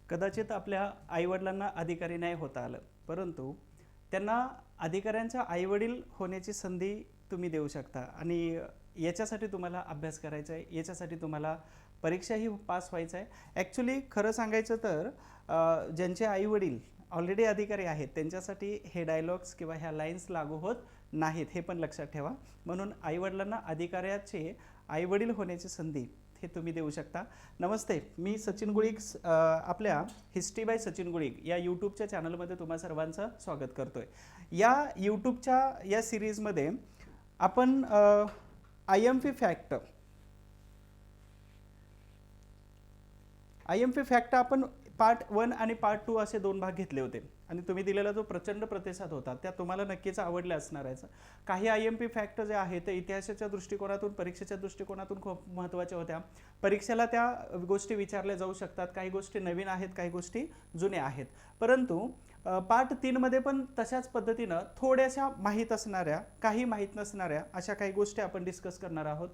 कदाचित आपल्या आईवडिलांना अधिकारी नाही होता आलं, परंतु त्यांना अधिकाऱ्यांच्या आईवडील होण्याची संधी तुम्ही देऊ शकता. आणि याच्यासाठी तुम्हाला अभ्यास करायचा आहे, याच्यासाठी तुम्हाला परीक्षाही पास व्हायचं आहे. ॲक्च्युली खरं सांगायचं तर ज्यांचे आईवडील ऑलरेडी अधिकारी आहेत त्यांच्यासाठी हे डायलॉग्स किंवा ह्या लाईन्स लागू होत नाहीत, हे पण लक्षात ठेवा. म्हणून आईवडिलांना अधिकाऱ्याचे आईवडील होण्याची संधी हे तुम्ही देऊ शकता. नमस्ते, मी सचिन गुळिक आपल्या हिस्ट्री बाय सचिन गुळिक या यूट्यूबच्या चॅनलमध्ये तुम्हा सर्वांचं स्वागत करतोय. या यूट्यूबच्या या सिरीजमध्ये आपण IMP फॅक्ट आपण पार्ट 1 आणि पार्ट 2 असे 2 भाग घेतले होते आणि तुम्ही दिलेला जो प्रचंड प्रतिसाद होता त्या तुम्हाला नक्कीच आवडले असणार आहे. काही IMP फॅक्ट जे आहे ते इतिहासाच्या दृष्टिकोनातून, परीक्षेच्या दृष्टिकोनातून खूप महत्त्वाच्या होत्या. परीक्षेला त्या गोष्टी विचारल्या जाऊ शकतात. काही गोष्टी नवीन आहेत, काही गोष्टी जुन्या आहेत. परंतु पार्ट 3 मध्ये पण तशाच पद्धतीनं थोड्याशा माहीत असणाऱ्या, काही माहीत नसणाऱ्या अशा काही गोष्टी आपण डिस्कस करणार आहोत.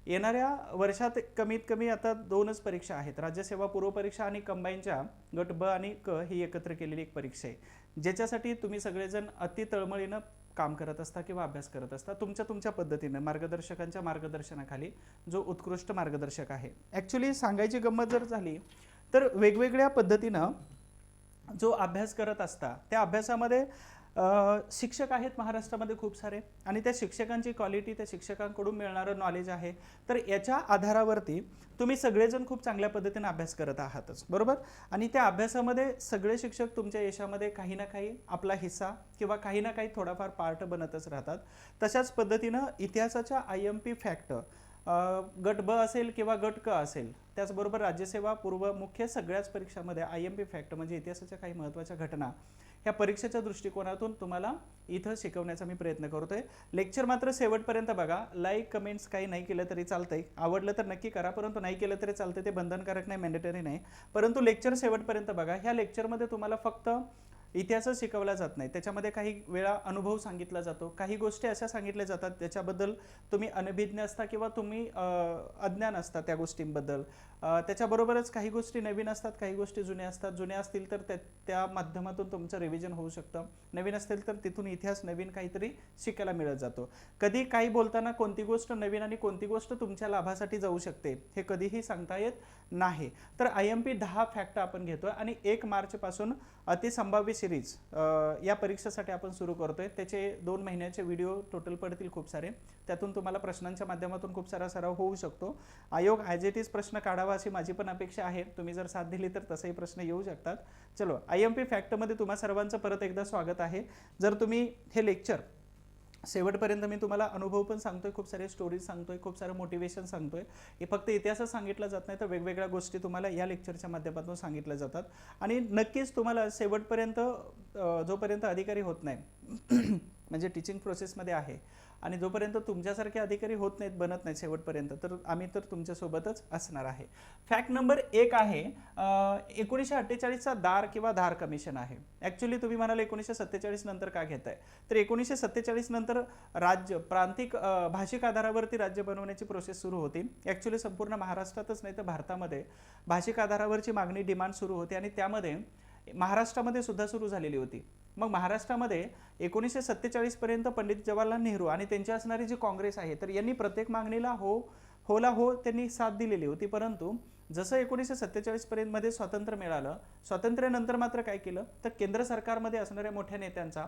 येणाऱ्या वर्षात कमीत कमी आता 2च परीक्षा आहेत, राज्यसेवा पूर्व परीक्षा आणि कंबाईनच्या गट ब आणि क ही एकत्र केलेली एक परीक्षा आहे, ज्याच्यासाठी तुम्ही सगळेजण अति तळमळीनं काम करत असता किंवा अभ्यास करत असता तुमच्या पद्धतीनं, मार्गदर्शकांच्या मार्गदर्शनाखाली, जो उत्कृष्ट मार्गदर्शक आहे. ॲक्च्युली सांगायची गंमत जर झाली तर वेगवेगळ्या पद्धतीनं जो अभ्यास करत असता त्या अभ्यासामध्ये शिक्षक आहेत महाराष्ट्रामध्ये खूप सारे, आणि त्या शिक्षकांची क्वालिटी, त्या शिक्षकांकडून मिळणारं नॉलेज आहे. तर याच्या आधारावरती तुम्ही सगळेजण खूप चांगल्या पद्धतीने अभ्यास करत आहातच, बरोबर. आणि त्या अभ्यासामध्ये सगळे शिक्षक तुमच्या यशामध्ये काही ना काही आपला हिस्सा किंवा काही ना काही थोडाफार पार्ट बनतच राहतात. तशाच पद्धतीनं इतिहासाच्या IMP फॅक्ट गट ब असेल किंवा गट क असेल, त्याचबरोबर राज्यसेवा पूर्व मुख्य सगळ्याच परीक्षामध्ये IMP फॅक्ट म्हणजे इतिहासाच्या काही महत्त्वाच्या घटना ह्या परीक्षेच्या दृष्टिकोनातून तुम्हाला इथं शिकवण्याचा मी प्रयत्न करतोय. लेक्चर मात्र शेवटपर्यंत बघा. लाईक, कमेंट्स काही नाही केलं तरी चालतंय, आवडलं तर नक्की करा, परंतु नाही केलं तरी चालतंय, ते बंधनकारक नाही, मॅन्डेटरी नाही. परंतु लेक्चर शेवटपर्यंत बघा. ह्या लेक्चरमध्ये तुम्हाला फक्त इतिहासच शिकवला जात नाही, त्याच्यामध्ये काही वेळा अनुभव सांगितला जातो, काही गोष्टी अशा सांगितल्या जातात त्याच्याबद्दल तुम्ही अनभिज्ञ असता किंवा तुम्ही अज्ञान असता त्या गोष्टींबद्दल. त्याच्याबरोबरच काही गोष्टी नवीन असतात, काही गोष्टी जुन्या असतात. जुन्या असतील तर त्या माध्यमातून तुमचं रिव्हिजन होऊ शकतं, नवीन असतील तर तिथून इतिहास नवीन काहीतरी शिकायला मिळत जातो. कधी काही बोलताना कोणती गोष्ट नवीन आणि कोणती गोष्ट तुमच्या लाभासाठी जाऊ शकते हे कधीही सांगता येत नाही. तर IMP 10 फॅक्ट आपण घेतोय आणि 1 मार्चपासून अतिसंभाव्य सिरीज या परीक्षेसाठी आपण सुरू करतोय. त्याचे 2 महिन्याचे व्हिडिओ टोटल पडतील खूप सारे, त्यातून तुम्हाला प्रश्नांच्या माध्यमातून खूप सारा सराव होऊ शकतो. आयोग ॲज इट इज प्रश्न काढावा अशी माझी पण अपेक्षा आहे. तुम्ही जर साथ दिली तर तसेही प्रश्न येऊ शकतात. चलो, IMP फॅक्टमध्ये तुम्हा सर्वांचं परत एकदा स्वागत आहे. जर तुम्ही हे लेक्चर शेवटपर्यंत, मी तुम्हाला अनुभव पण सांगतोय, खूप सारे स्टोरीज सांगतोय, खूप सारं मोटिवेशन सांगतोय. हे फक्त इतिहासच सांगितलं जात नाही, तर वेगवेगळ्या गोष्टी तुम्हाला या लेक्चरच्या माध्यमातून सांगितल्या जातात. आणि नक्कीच तुम्हाला शेवटपर्यंत, जोपर्यंत अधिकारी होत नाही म्हणजे टीचिंग प्रोसेसमध्ये आहे, आणि जोपर्यंत तुमच्यासारखे अधिकारी होत नाहीत, बनत नाहीत शेवटपर्यंत, तर आम्ही तर तुमच्यासोबतच असणार आहे. फॅक्ट नंबर 1 आहे 1948चा दार किंवा धार कमिशन आहे. ॲक्च्युली तुम्ही म्हणाल 1947 नंतर का घेताय, तर 1947 नंतर प्रांतिक भाषिक आधारावरती राज्य बनवण्याची प्रोसेस सुरू होती. ॲक्च्युली संपूर्ण महाराष्ट्रातच नाही तर भारतामध्ये भाषिक आधारावरची मागणी, डिमांड सुरू होती, आणि त्यामध्ये महाराष्ट्रामध्ये सुद्धा सुरू झालेली होती. मग महाराष्ट्रामध्ये 1947 पर्यंत पंडित जवाहरलाल नेहरू आणि त्यांची असणारी जी काँग्रेस आहे, तर यांनी प्रत्येक मागणीला हो त्यांनी साथ दिलेली होती. परंतु जसं 1947 पर्यंत मध्ये स्वातंत्र्य मिळालं, स्वातंत्र्यानंतर मात्र काय केलं, तर केंद्र सरकारमध्ये असणाऱ्या मोठ्या नेत्यांचा,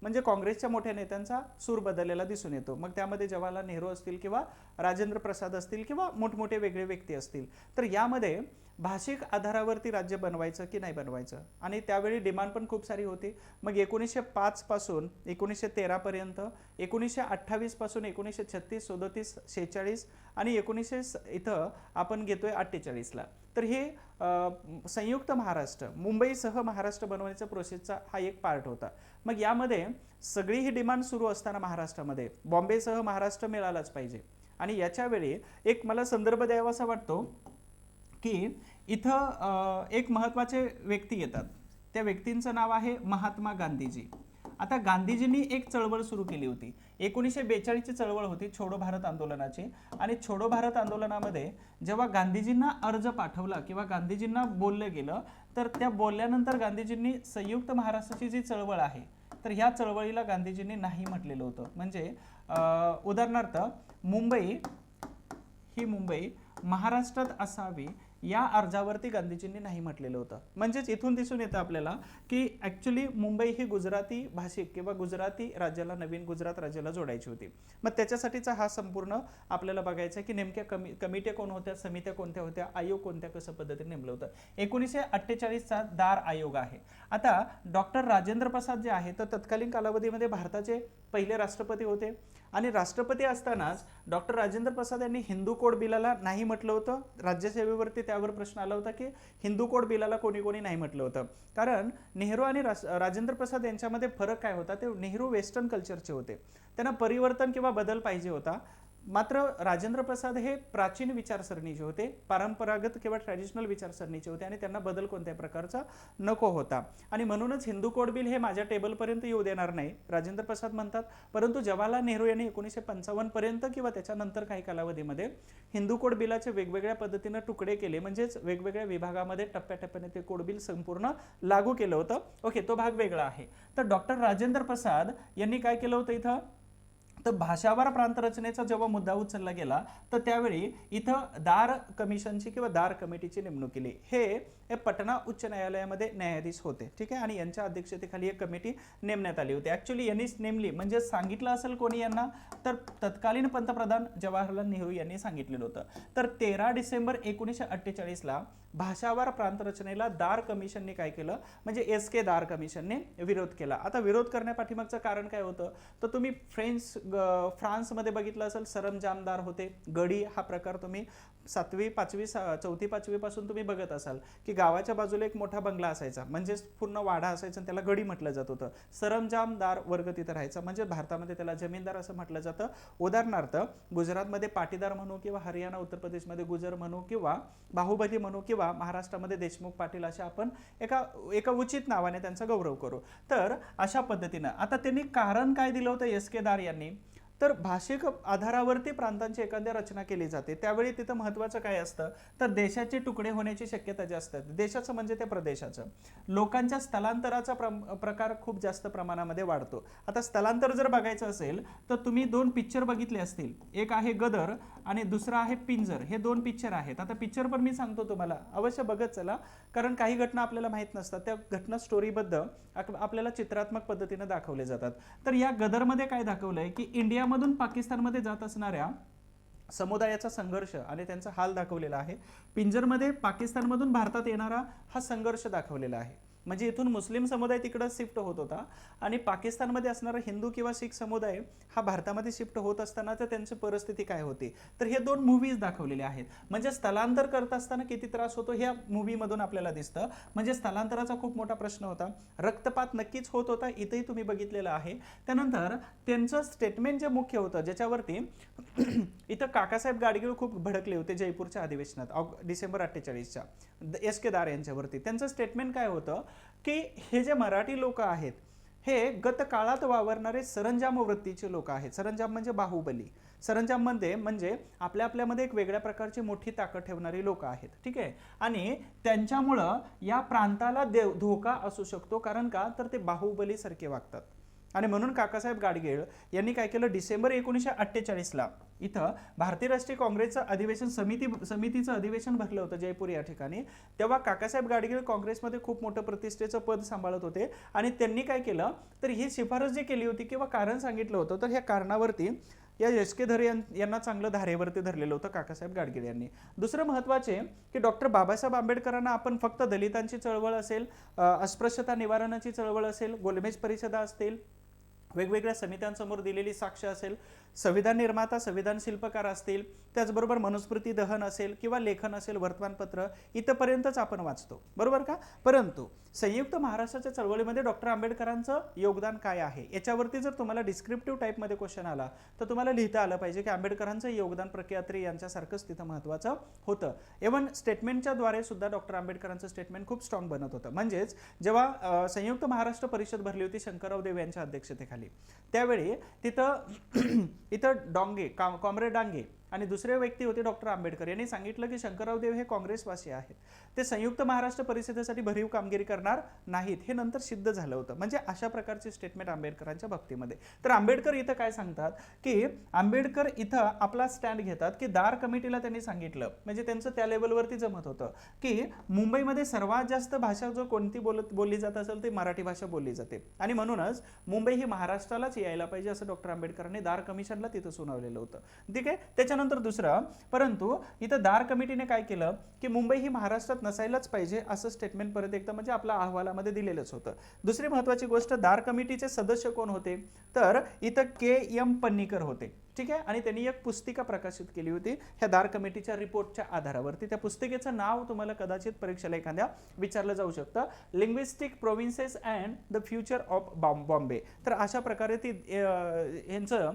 म्हणजे काँग्रेसच्या मोठ्या नेत्यांचा सूर बदललेला दिसून येतो. मग त्यामध्ये जवाहरलाल नेहरू असतील किंवा राजेंद्र प्रसाद असतील किंवा मोठमोठे वेगळे व्यक्ती असतील, तर यामध्ये भाषिक आधारावरती राज्य बनवायचं की नाही बनवायचं, आणि त्यावेळी डिमांड पण खूप सारी होती. मग 1905 पासून 1913 पर्यंत, 1928 पासून 1936, 37, 46 आणि 1900 इथं आपण घेतोय 48ला. तर हे संयुक्त महाराष्ट्र, मुंबईसह महाराष्ट्र बनवण्याच्या प्रोसेसचा हा एक पार्ट होता. मग यामध्ये सगळी ही डिमांड सुरू असताना महाराष्ट्रामध्ये बॉम्बेसह महाराष्ट्र मिळालाच पाहिजे. आणि याच्या वेळी एक मला संदर्भ द्यावासा वाटतो की इथं एक महत्त्वाचे व्यक्ती येतात. त्या व्यक्तींचं नाव आहे महात्मा गांधीजी. आता गांधीजींनी एक चळवळ सुरू केली होती. 1942 ची चळवळ होती छोडो भारत आंदोलनाची, आणि छोडो भारत आंदोलनामध्ये जेव्हा गांधीजींना अर्ज पाठवला किंवा गांधीजींना बोललं गेलं, तर त्या बोलल्यानंतर गांधीजींनी संयुक्त महाराष्ट्राची जी चळवळ आहे तर ह्या चळवळीला गांधीजींनी नाही म्हटलेलं होतं. म्हणजे उदाहरणार्थ मुंबई महाराष्ट्रात असावी या अर्जावरती गांधीजींनी नाही म्हटलेलं होतं. म्हणजेच इथून दिसून येतं आपल्याला की ऍक्च्युली मुंबई ही गुजराती भाषिक किंवा गुजराती राज्याला, नवीन गुजरात राज्याला जोडायची होती. मग त्याच्यासाठीचा हा संपूर्ण आपल्याला बघायचा की नेमक्या कमिट्या कोण होत्या, समित्या कोणत्या होत्या, आयोग कोणत्या कसं पद्धतीने नेमलं होतं. 1948 चा दार आयोग आहे. आता डॉक्टर राजेंद्र प्रसाद जे आहे तर तत्कालीन कालावधीमध्ये भारताचे पहिले राष्ट्रपती होते, आणि राष्ट्रपती असतानाच डॉक्टर राजेंद्र प्रसाद यांनी हिंदू कोड बिलाला नाही म्हटलं होतं. राज्यसेवेवरती त्यावर प्रश्न आला होता की हिंदू कोड बिलाला कोणी कोणी नाही म्हटलं होतं, कारण नेहरू आणि राजेंद्र प्रसाद यांच्यामध्ये फरक काय होता, ते नेहरू वेस्टर्न कल्चरचे होते, त्यांना परिवर्तन किंवा बदल पाहिजे होता. मात्र राजेंद्र प्रसाद हे प्राचीन विचारसरणीचे होते, परंपरागत किंवा ट्रॅडिशनल विचारसरणीचे होते, आणि त्यांना बदल कोणत्याही प्रकारचा नको होता. आणि म्हणूनच हिंदू कोड बिल हे माझ्या टेबलपर्यंत येऊ देणार नाही राजेंद्र प्रसाद म्हणतात. परंतु जवाहरलाल नेहरू यांनी 1955 पर्यंत किंवा त्याच्यानंतर काही कालावधीमध्ये हिंदू कोड बिलाचे वेगवेगळ्या पद्धतीने तुकडे केले, म्हणजेच वेगवेगळ्या विभागामध्ये टप्प्याटप्प्याने ते कोड बिल संपूर्ण लागू केलं होतं. ओके, तो भाग वेगळा आहे. तर डॉक्टर राजेंद्र प्रसाद यांनी काय केलं होतं इथं, तर भाषावार प्रांत रचनेचा जेव्हा मुद्दा उचलला गेला तर त्यावेळी इथं दार कमिशनची किंवा दार कमिटीची नेमणूक केली. हे पटना उच्च न्यायालयामध्ये न्यायाधीश होते, ठीक आहे, आणि यांच्या अध्यक्षतेखाली एक कमिटी नेमण्यात आली होती. ऍक्च्युली यांनीच नेमली, म्हणजे सांगितलं असेल कोणी यांना, तर तत्कालीन पंतप्रधान जवाहरलाल नेहरू यांनी सांगितलेलं होतं. तर 13 डिसेंबर 1948 ला भाषावार प्रांत रचनेला दार कमिशनने काय केलं, म्हणजे SK दार कमिशनने विरोध केला. आता विरोध करण्यापाठीमागचं कारण काय होतं, तर तुम्ही फ्रान्समध्ये बघितलं असेल सरंजामदार होते, गडी हा प्रकार तुम्ही 7वी 5वी 4थी 5वी पासून तुम्ही बघत असाल की गावाच्या बाजूला एक मोठा बंगला असायचा, म्हणजे पूर्ण वाडा असायचा, त्याला गडी म्हटलं जात होतं. सरंजामदार वर्ग तिथे राहायचा, म्हणजे भारतामध्ये त्याला जमीनदार असं म्हटलं जातं. उदाहरणार्थ गुजरातमध्ये पाटीदार म्हणू किंवा हरियाणा उत्तर प्रदेशमध्ये गुजर म्हणू किंवा बाहुबली म्हणू किंवा महाराष्ट्रामध्ये देशमुख पाटील, अशा आपण एका उचित नावाने त्यांचा गौरव करू. तर अशा पद्धतीनं आता त्यांनी कारण काय दिलं होतं SK दार यांनी, तर भाषिक आधारावरती प्रांतांची एखाद्या रचना केली जाते, त्यावेळी तिथं महत्त्वाचं काय असतं, तर देशाचे तुकडे होण्याची शक्यता जास्त असते. देशाचं म्हणजे त्या प्रदेशाचं, लोकांच्या स्थलांतराचा प्रकार खूप जास्त प्रमाणामध्ये वाढतो. आता स्थलांतर जर बघायचं असेल तर तुम्ही 2 पिक्चर बघितले असतील, एक आहे गदर आणि दुसरा आहे पिंजर. हे 2 पिक्चर आहेत. आता पिक्चर पण मी सांगतो तुम्हाला, अवश्य बघत चला, कारण काही घटना आपल्याला माहित नसतात, त्या घटना स्टोरीबद्ध आपल्याला चित्रात्मक पद्धतीने दाखवले जातात. तर या गदरमध्ये काय दाखवलंय की इंडियामधून पाकिस्तानमध्ये जात असणाऱ्या समुदायाचा संघर्ष आणि त्यांचा हाल दाखवलेला आहे. पिंजरमध्ये पाकिस्तानमधून भारतात येणारा हा संघर्ष दाखवलेला आहे. म्हणजे इथून मुस्लिम समुदाय तिकडे शिफ्ट होत होता आणि पाकिस्तानमध्ये असणारा हिंदू किंवा शीख समुदाय हा भारतामध्ये शिफ्ट होत असताना तर त्यांची परिस्थिती काय होती, तर हे 2 मूव्हीज दाखवलेले आहेत. म्हणजे स्थलांतर करत असताना किती त्रास होतो ह्या मूव्हीमधून आपल्याला दिसतं. म्हणजे स्थलांतराचा खूप मोठा प्रश्न होता, रक्तपात नक्कीच होत होता, इथेही तुम्ही बघितलेलं आहे. त्यानंतर त्यांचं स्टेटमेंट जे मुख्य होतं, ज्याच्यावरती इथं काकासाहेब गाडगीळ खूप भडकले होते जयपूरच्या अधिवेशनात डिसेंबर 48च्या SK दार यांच्यावरती. त्यांचं स्टेटमेंट काय होतं की हे जे मराठी लोक आहेत हे गत काळात वावरणारे सरंजाम वृत्तीचे लोक आहेत. सरंजाम म्हणजे बाहुबली. सरंजाम म्हणजे आपल्यामध्ये एक वेगळ्या प्रकारची मोठी ताकद ठेवणारी लोक आहेत, ठीक आहे, आणि त्यांच्यामुळं या प्रांताला धोका असू शकतो. कारण का, तर ते बाहुबली सारखे वागतात. आणि म्हणून काकासाहेब गाडगीळ यांनी काय केलं, डिसेंबर 1948 ला इथं भारतीय राष्ट्रीय काँग्रेसचं अधिवेशन समितीचं अधिवेशन भरलं होतं जयपूर या ठिकाणी. तेव्हा काकासाहेब गाडगीळ काँग्रेसमध्ये खूप मोठं प्रतिष्ठेचं पद सांभाळत होते आणि त्यांनी काय केलं, तर ही शिफारस जी केली होती किंवा कारण सांगितलं होतं, तर ह्या कारणावरती या SK धर यांना चांगलं धारेवरती धरलेलं होतं काकासाहेब गाडगीळ यांनी. दुसरं महत्त्वाचे की डॉक्टर बाबासाहेब आंबेडकरांना आपण फक्त दलितांची चळवळ असेल, अस्पृश्यता निवारणाची चळवळ असेल, गोलमेज परिषदा असतील, वेगवेगळ्या समित्यांसमोर दिलेली साक्ष असेल, संविधान निर्माता, संविधान शिल्पकार असतील, त्याचबरोबर मनुस्मृती दहन असेल किंवा लेखन असेल, वर्तमानपत्र, इथपर्यंतच आपण वाचतो, बरोबर का? परंतु संयुक्त महाराष्ट्राच्या चळवळीमध्ये डॉक्टर आंबेडकरांचं योगदान काय आहे याच्यावरती जर तुम्हाला डिस्क्रिप्टिव्ह टाईपमध्ये क्वेश्चन आला तर तुम्हाला लिहिता आलं पाहिजे की आंबेडकरांचं योगदान प्रख्यात्री यांच्यासारखंच तिथं महत्त्वाचं होतं. इव्हन स्टेटमेंटच्या द्वारे सुद्धा डॉक्टर आंबेडकरांचं स्टेटमेंट खूप स्ट्रॉंग बनत होतं. म्हणजेच जेव्हा संयुक्त महाराष्ट्र परिषद भरली होती शंकरराव देव यांच्या अध्यक्षतेखाली, त्यावेळी इथं डांगे, कॉम्रेड डांगे आणि दुसरे व्यक्ती होते डॉक्टर आंबेडकर यांनी सांगितलं की शंकरराव देव हे काँग्रेसवासी आहेत, ते संयुक्त महाराष्ट्र परिषदेसाठी भरीव कामगिरी करणार नाहीत, हे नंतर सिद्ध झालं होतं. म्हणजे अशा प्रकारची स्टेटमेंट आंबेडकरांच्या बाबतीमध्ये. तर आंबेडकर इथं काय सांगतात की आंबेडकर इथं आपला स्टँड घेतात की दार कमिटीला त्यांनी सांगितलं, म्हणजे त्यांचं त्या लेवलवरती जमत होतं की मुंबईमध्ये सर्वात जास्त भाषा जो कोणती बोलली जात असेल ती मराठी भाषा बोलली जाते आणि म्हणूनच मुंबई ही महाराष्ट्रालाच यायला पाहिजे असं डॉक्टर आंबेडकरांनी दार कमिशनला तिथं सुनावलेलं होतं. ठीक आहे. त्याच्यानंतर दुसरं, परंतु इथं दार कमिटीने काय केलं की मुंबई ही महाराष्ट्रात नसायलाच पाहिजे असं स्टेटमेंट परत एकदा म्हणजे आपल्या अहवालामध्ये दिलेलंच होतं. दुसरी महत्त्वाची गोष्ट, दार कमिटीचे सदस्य कोण होते तर इथं के.एम. पन्नीकर होते. ठीक आहे. आणि त्यांनी एक पुस्तिका प्रकाशित केली होती ह्या दार कमिटीच्या रिपोर्टच्या आधारावरती. त्या पुस्तिकेचं नाव तुम्हाला कदाचित परीक्षेला एखाद्या विचारलं जाऊ शकतं, linguistic provinces and the future of Bombay. तर अशा प्रकारे ती यांचं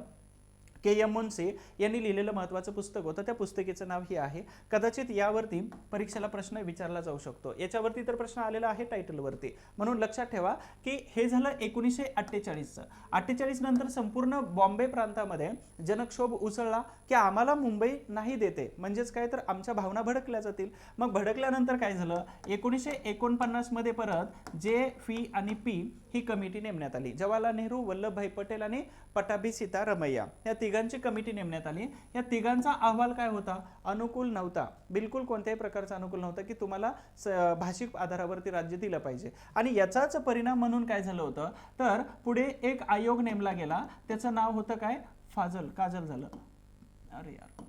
के.एम. मुन्सी यांनी लिहिलेलं महत्त्वाचं पुस्तक होतं. त्या पुस्तकेचं नाव हे आहे. कदाचित यावरती परीक्षेला प्रश्न विचारला जाऊ शकतो. याच्यावरती तर प्रश्न आलेला आहे टायटलवरती. म्हणून लक्षात ठेवा की हे झालं 1948चं. 48 नंतर संपूर्ण बॉम्बे प्रांतामध्ये जनक्षोभ उसळला की आम्हाला मुंबई नाही देते, म्हणजेच काय तर आमच्या भावना भडकल्या जातील. मग भडकल्यानंतर काय झालं, 1949 मध्ये परत जे.फी. आणि पी. ही कमिटी नेमण्यात आली. जवाहरलाल नेहरू, वल्लभभाई पटेल आणि पटाभी सीतारामय्या या तिघांची कमिटी नेमण्यात आली. या तिघांचा अहवाल काय होता, अनुकूल नव्हता, बिलकुल कोणत्याही प्रकारचा अनुकूल नव्हता की तुम्हाला भाषिक आधारावरती राज्य दिलं पाहिजे. आणि याचाच परिणाम म्हणून काय झालं होतं तर पुढे एक आयोग नेमला गेला, त्याचं नाव होतं काय, काजल झालं, अरे यार,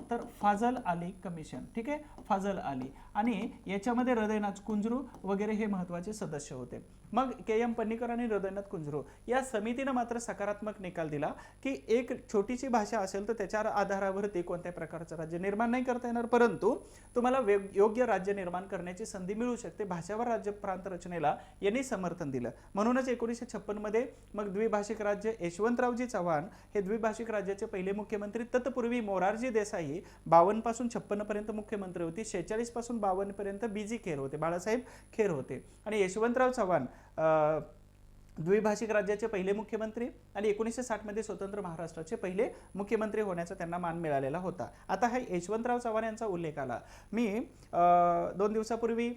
तर फाजल अली कमिशन. ठीक आहे, फाजल अली. आणि याच्यामध्ये हृदयनाथ कुंजरू वगैरे हे महत्त्वाचे सदस्य होते. मग के.एम. पन्नीकर आणि हृदयनाथ कुंजरू या समितीनं मात्र सकारात्मक निकाल दिला की एक छोटीशी भाषा असेल तर त्याच्या आधारावरती कोणत्याही प्रकारचं राज्य निर्माण नाही करता येणार, परंतु तुम्हाला योग्य राज्य निर्माण करण्याची संधी मिळू शकते. भाषावर राज्य प्रांत रचनेला यांनी समर्थन दिलं. म्हणूनच 1956 मध्ये मग द्विभाषिक राज्य, यशवंतरावजी चव्हाण हे द्विभाषिक राज्याचे पहिले मुख्यमंत्री. तत्पूर्वी मोरारजी देसाई 52 पासून 56 पर्यंत मुख्यमंत्री होते. 46 पासून 52 पर्यंत बीजी खेर होते, बाळासाहेब खेर होते. आणि यशवंतराव चव्हाण द्विभाषिक राज्याचे पहिले मुख्यमंत्री आणि 1960 मध्ये स्वतंत्र महाराष्ट्राचे पहिले मुख्यमंत्री होण्याचा त्यांना मान मिळालेला होता. आता हा यशवंतराव चव्हाण यांचा उल्लेख आला. मी 2 दिवसापूर्वी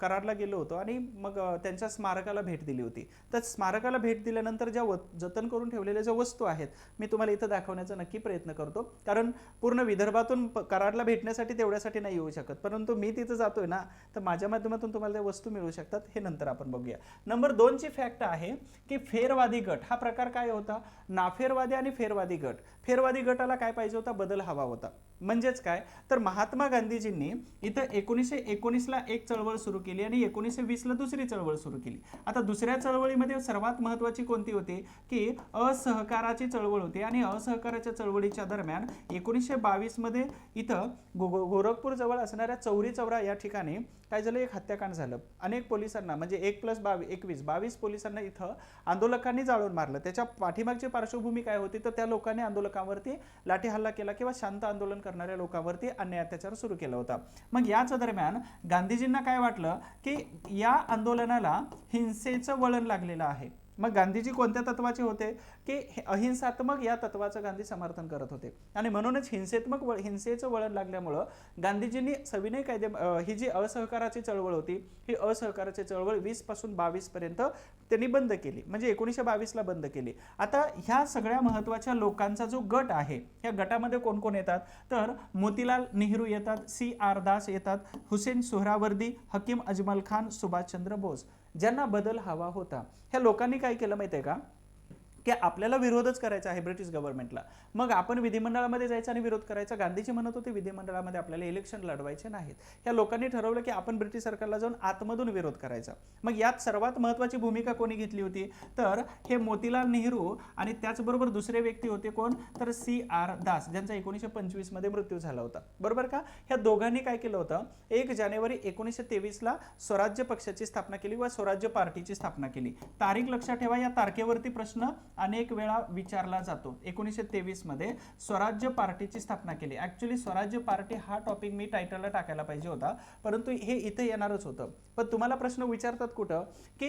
कराडला गेलो होतो आणि मग त्यांच्या स्मारकाला भेट दिली होती. तर स्मारकाला भेट दिल्यानंतर ज्या जतन करून ठेवलेल्या ज्या वस्तू आहेत मी तुम्हाला इथं दाखवण्याचा नक्की प्रयत्न करतो, कारण पूर्ण विदर्भातून कराडला भेटण्यासाठी तेवढ्यासाठी नाही येऊ शकत, परंतु मी तिथं जातोय ना तर माझ्या माध्यमातून तुम्हाला त्या वस्तू मिळू शकतात. हे नंतर आपण बघूया. नंबर 2 ची फॅक्ट आहे की फेरवादी गट हा प्रकार काय होता, नाफेरवादी आणि फेरवादी गट. फेरवादी गटाला काय पाहिजे होता, बदल हवा होता. म्हणजेच काय तर महात्मा गांधीजींनी इथं 1919ला एक चळवळ सुरू केली आणि 1920ला दुसरी चळवळ सुरू केली. आता दुसऱ्या चळवळीमध्ये सर्वात महत्त्वाची कोणती होती की असहकाराची चळवळ होती. आणि असहकाराच्या चळवळीच्या दरम्यान 1922 मध्ये इथं गोरखपूर जवळ असणाऱ्या चौरी चौरा या ठिकाणी काय झालं, एक हत्याकांड झालं. अनेक पोलिसांना म्हणजे 1+22 पोलिसांना इथं आंदोलकांनी जाळून मारलं. त्याच्या पाठीमागची पार्श्वभूमी काय होती तर त्या लोकांनी आंदोलकांवरती लाठी हल्ला केला किंवा शांत आंदोलन करणाऱ्या लोकांवरती अन्याय अत्याचार सुरू केला होता. मग याच दरम्यान गांधीजींना काय वाटलं की या आंदोलनाला हिंसेचं वळण लागलेलं आहे. मग गांधीजी कोणत्या तत्वाचे होते की अहिंसात्मक या तत्वाचं गांधी समर्थन करत होते आणि म्हणूनच हिंसेचं वळण लागल्यामुळं गांधीजींनी सविनय कायदे ही जी असहकाराची चळवळ होती ही असहकाराची चळवळ 20 पासून 22 पर्यंत त्यांनी बंद केली, म्हणजे 1922ला बंद केली. आता ह्या सगळ्या महत्त्वाच्या लोकांचा जो गट आहे या गटामध्ये कोण कोण येतात तर मोतीलाल नेहरू येतात, C.R. दास येतात, हुसेन सोहरावर्दी, हकीम अजमल खान, सुभाषचंद्र बोस, ज्यांना बदल हवा होता. ह्या लोकांनी काय केलं माहिती आहे का, की आपल्याला विरोधच करायचा आहे ब्रिटिश गव्हर्नमेंटला, मग आपण विधिमंडळामध्ये जायचं आणि विरोध करायचा. गांधीजी म्हणत होते विधिमंडळामध्ये आपल्याला इलेक्शन लढवायचे नाहीत. या लोकांनी ठरवलं की आपण ब्रिटिश सरकारला जाऊन आतमधून विरोध करायचा. मग यात सर्वात महत्त्वाची भूमिका कोणी घेतली होती, तर हे मोतीलाल नेहरू आणि त्याचबरोबर दुसरे व्यक्ती होते कोण, तर CR दास, ज्यांचा 1925 मध्ये मृत्यू झाला होता. बरोबर का. ह्या दोघांनी काय केलं होतं, 1 जानेवारी 1923 ला स्वराज्य पक्षाची स्थापना केली व स्वराज्य पार्टीची स्थापना केली. तारीख लक्षात ठेवा, या तारखेवरती प्रश्न अनेक वेळा विचारला जातो. 1923 मध्ये स्वराज्य पार्टीची स्थापना केली. ऍक्च्युली स्वराज्य पार्टी हा टॉपिक मी टायटलला टाकायला पाहिजे होता, परंतु हे इथे येणारच होतं. पण तुम्हाला प्रश्न विचारतात कुठं, की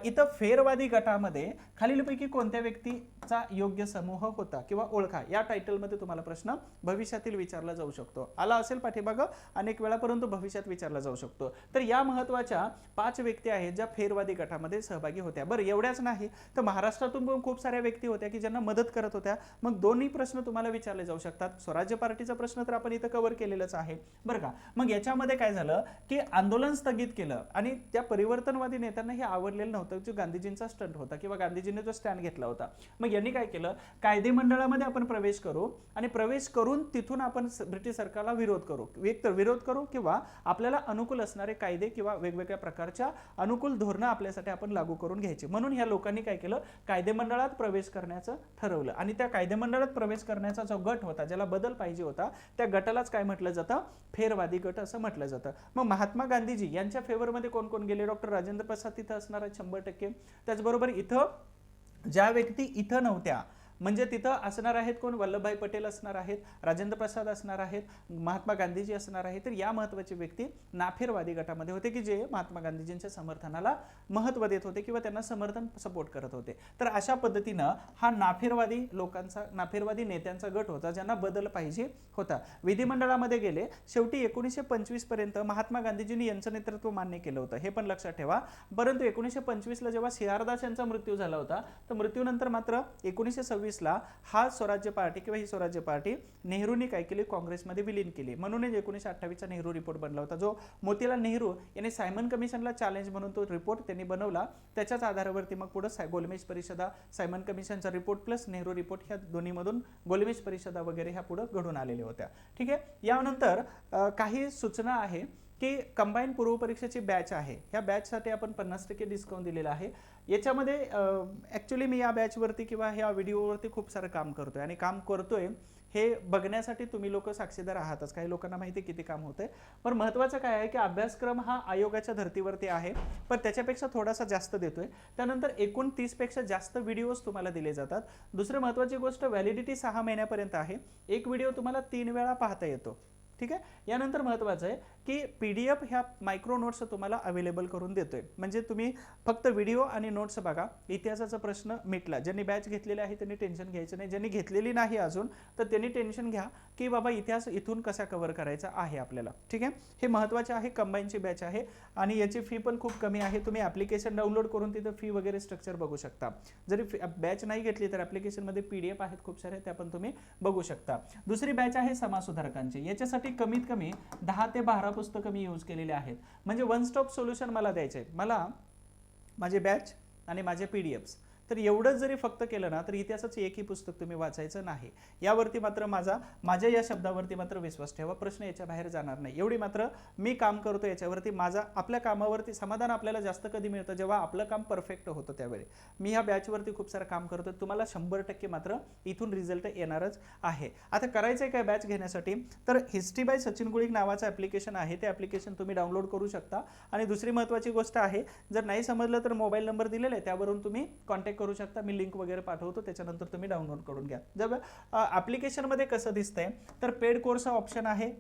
इथं फेरवादी गटामध्ये खालीलपैकी कोणत्या व्यक्तीचा योग्य समूह होता किंवा ओळखा, या टायटलमध्ये तुम्हाला प्रश्न भविष्यातील विचारला जाऊ शकतो. आला असेल पाठीमागं अनेक वेळा, परंतु भविष्यात विचारला जाऊ शकतो. तर या महत्त्वाच्या 5 व्यक्ती आहेत ज्या फेरवादी गटामध्ये सहभागी होत्या. बरं, एवढ्याच नाही तर महाराष्ट्रातून पण खूप साऱ्या व्यक्ती होत्या की ज्यांना मदत करत होत्या. मग दोन्ही प्रश्न तुम्हाला विचारले जाऊ शकतात. स्वराज्य पार्टीचा प्रश्न तर आपण इथं कव्हर केलेलाच आहे, बरं का. मग याच्यामध्ये काय झालं की आंदोलन स्थगित केलं आणि त्या परिवर्तनवादी नेत्यांना हे आवडलेलं नव्हतं, जो गांधीजींचा स्टंट होता किंवा गांधीजींनी जो स्टँड घेतला होता. मग यांनी काय केलं, कायदे मंडळामध्ये आपण प्रवेश करू आणि प्रवेश करून तिथून आपण ब्रिटिश सरकारला विरोध करू, एक तर विरोध करू किंवा आपल्याला अनुकूल असणारे कायदे किंवा वेगवेगळ्या प्रकारच्या अनुकूल धोरणं आपल्यासाठी आपण लागू करून घ्यायची. म्हणून ह्या लोकांनी काय केलं, कायदे मंडळात प्रवेश करण्याचं ठरवलं आणि त्या कायदे मंडळात प्रवेश करण्याचा जो गट होता, ज्याला बदल पाहिजे होता, त्या गटालाच काय म्हटलं जातं, फेरवादी गट असं म्हटलं जातं. मग महात्मा गांधीजी यांच्या फेवरमध्ये कोण कोण गेले, डॉक्टर राजेंद्र प्रसाद तिथं असणार आहे 100%. त्याचबरोबर इथं ज्या व्यक्ती इथं नव्हत्या, म्हणजे तिथं असणार आहेत कोण, वल्लभभाई पटेल असणार आहेत, राजेंद्र प्रसाद असणार आहेत, महात्मा गांधीजी असणार आहेत. तर या महत्त्वाचे व्यक्ती नाफेरवादी गटामध्ये होते की जे महात्मा गांधीजींच्या समर्थनाला महत्त्व देत होते किंवा त्यांना सपोर्ट करत होते. तर अशा पद्धतीनं हा नाफेरवादी लोकांचा, नाफेरवादी नेत्यांचा गट होता ज्यांना बदल पाहिजे होता. विधिमंडळामध्ये गेले. शेवटी 1925 पर्यंत महात्मा गांधीजींनी यांचं नेतृत्व मान्य केलं होतं, हे पण लक्षात ठेवा. परंतु 1925 ला जेव्हा CR दास यांचा मृत्यू झाला होता, तर मृत्यूनंतर मात्र 1926 ला हा स्वराज्य पार्टी किंवा ही स्वराज्य पार्टी नेहरूंनी काय केली, काँग्रेसमध्ये विलीन केली. म्हणूनच 1928 चा नेहरू रिपोर्ट बनला होता, जो मोतीलाल नेहरू यांनी सायमन कमिशनला चॅलेंज म्हणून तो रिपोर्ट त्यांनी बनवला. त्याच्याच आधारावरती मग पुढे गोलमेज परिषदा, सायमन कमिशनचा रिपोर्ट प्लस नेहरू रिपोर्ट, ह्या दोन्हीमधून गोलमेज परिषदा वगैरे ह्या पुढे घडून आलेल्या होत्या. ठीक आहे. यानंतर काही सूचना आहे की कंबाईन पूर्व परीक्षेची बॅच आहे, ह्या बॅचसाठी आपण 50% डिस्काउंट दिलेला आहे. याच्यामध्ये ॲक्च्युली मी या बॅचवरती किंवा ह्या व्हिडिओवरती खूप सारं काम करतोय आणि काम करतोय हे बघण्यासाठी तुम्ही लोक साक्षीदार आहातच. काही लोकांना माहिती किती काम होतंय. पण महत्त्वाचं काय आहे की अभ्यासक्रम हा आयोगाच्या धर्तीवरती आहे, पण त्याच्यापेक्षा थोडासा जास्त देतोय. त्यानंतर एकूण 30 पेक्षा जास्त व्हिडिओज तुम्हाला दिले जातात. दुसरी महत्त्वाची गोष्ट, व्हॅलिडिटी 6 महिन्यापर्यंत आहे. एक व्हिडिओ तुम्हाला 3 वेळा पाहता येतो. ठीक आहे. यानंतर महत्त्वाचं आहे की PDF ह्या मायक्रो नोट्स तुम्हाला अवेलेबल करून देतोय, म्हणजे तुम्ही फक्त व्हिडिओ आणि नोट्स बघा. इतिहासाचा प्रश्न मिटला. ज्यांनी बॅच घेतलेली आहे त्यांनी टेन्शन घ्यायचं नाही. ज्यांनी घेतलेली नाही अजून, तर त्यांनी टेन्शन घ्या की बाबा इतिहास इथून कसा कव्हर करायचा आहे आपल्याला. ठीक आहे. हे महत्त्वाचे आहे. कंबाईनची बॅच आहे आणि याची फी पण खूप कमी आहे. तुम्ही ॲप्लिकेशन डाउनलोड करून तिथं फी वगैरे स्ट्रक्चर बघू शकता. जरी बॅच नाही घेतली तर ॲप्लिकेशनमध्ये PDF आहेत खूप सारे, त्या पण तुम्ही बघू शकता. दुसरी बॅच आहे समाजसुधारकांची. याच्यासाठी कमीत कमी 10 ते 12 पुस्तकं मी यूज केलेले आहेत. म्हणजे वन स्टॉप सोल्युशन मला द्यायचे, मला माझे बॅच आणि माझे PDFs. तर एवढंच जरी फक्त केलं ना, तर इतिहासाचं एकही पुस्तक तुम्ही वाचायचं नाही. यावरती मात्र माझ्या या शब्दावरती मात्र विश्वास ठेवा. प्रश्न याच्या बाहेर जाणार नाही. एवढी मात्र मी काम करतो याच्यावरती, माझा आपल्या कामावरती समाधान आपल्याला जास्त कधी मिळतं, जेव्हा आपलं काम परफेक्ट होतं त्यावेळी. मी ह्या बॅचवरती खूप सारं काम करतो. तुम्हाला 100% मात्र इथून रिझल्ट येणारच आहे. आता करायचं आहे काय बॅच घेण्यासाठी, तर हिस्ट्री बाय सचिन गुळिक नावाचं ॲप्लिकेशन आहे. ते ॲप्लिकेशन तुम्ही डाउनलोड करू शकता. आणि दुसरी महत्त्वाची गोष्ट आहे, जर नाही समजलं तर मोबाईल नंबर दिलेला आहे, त्यावरून तुम्ही कॉन्टॅक्ट करू शकता. मी लिंक वगैरे पाठवतो, त्याच्यानंतर तुम्ही डाउनलोड करून घ्या. जर ॲप्लिकेशनमध्ये कसं दिसतंय, तर पेड कोर्स ऑप्शन आहे,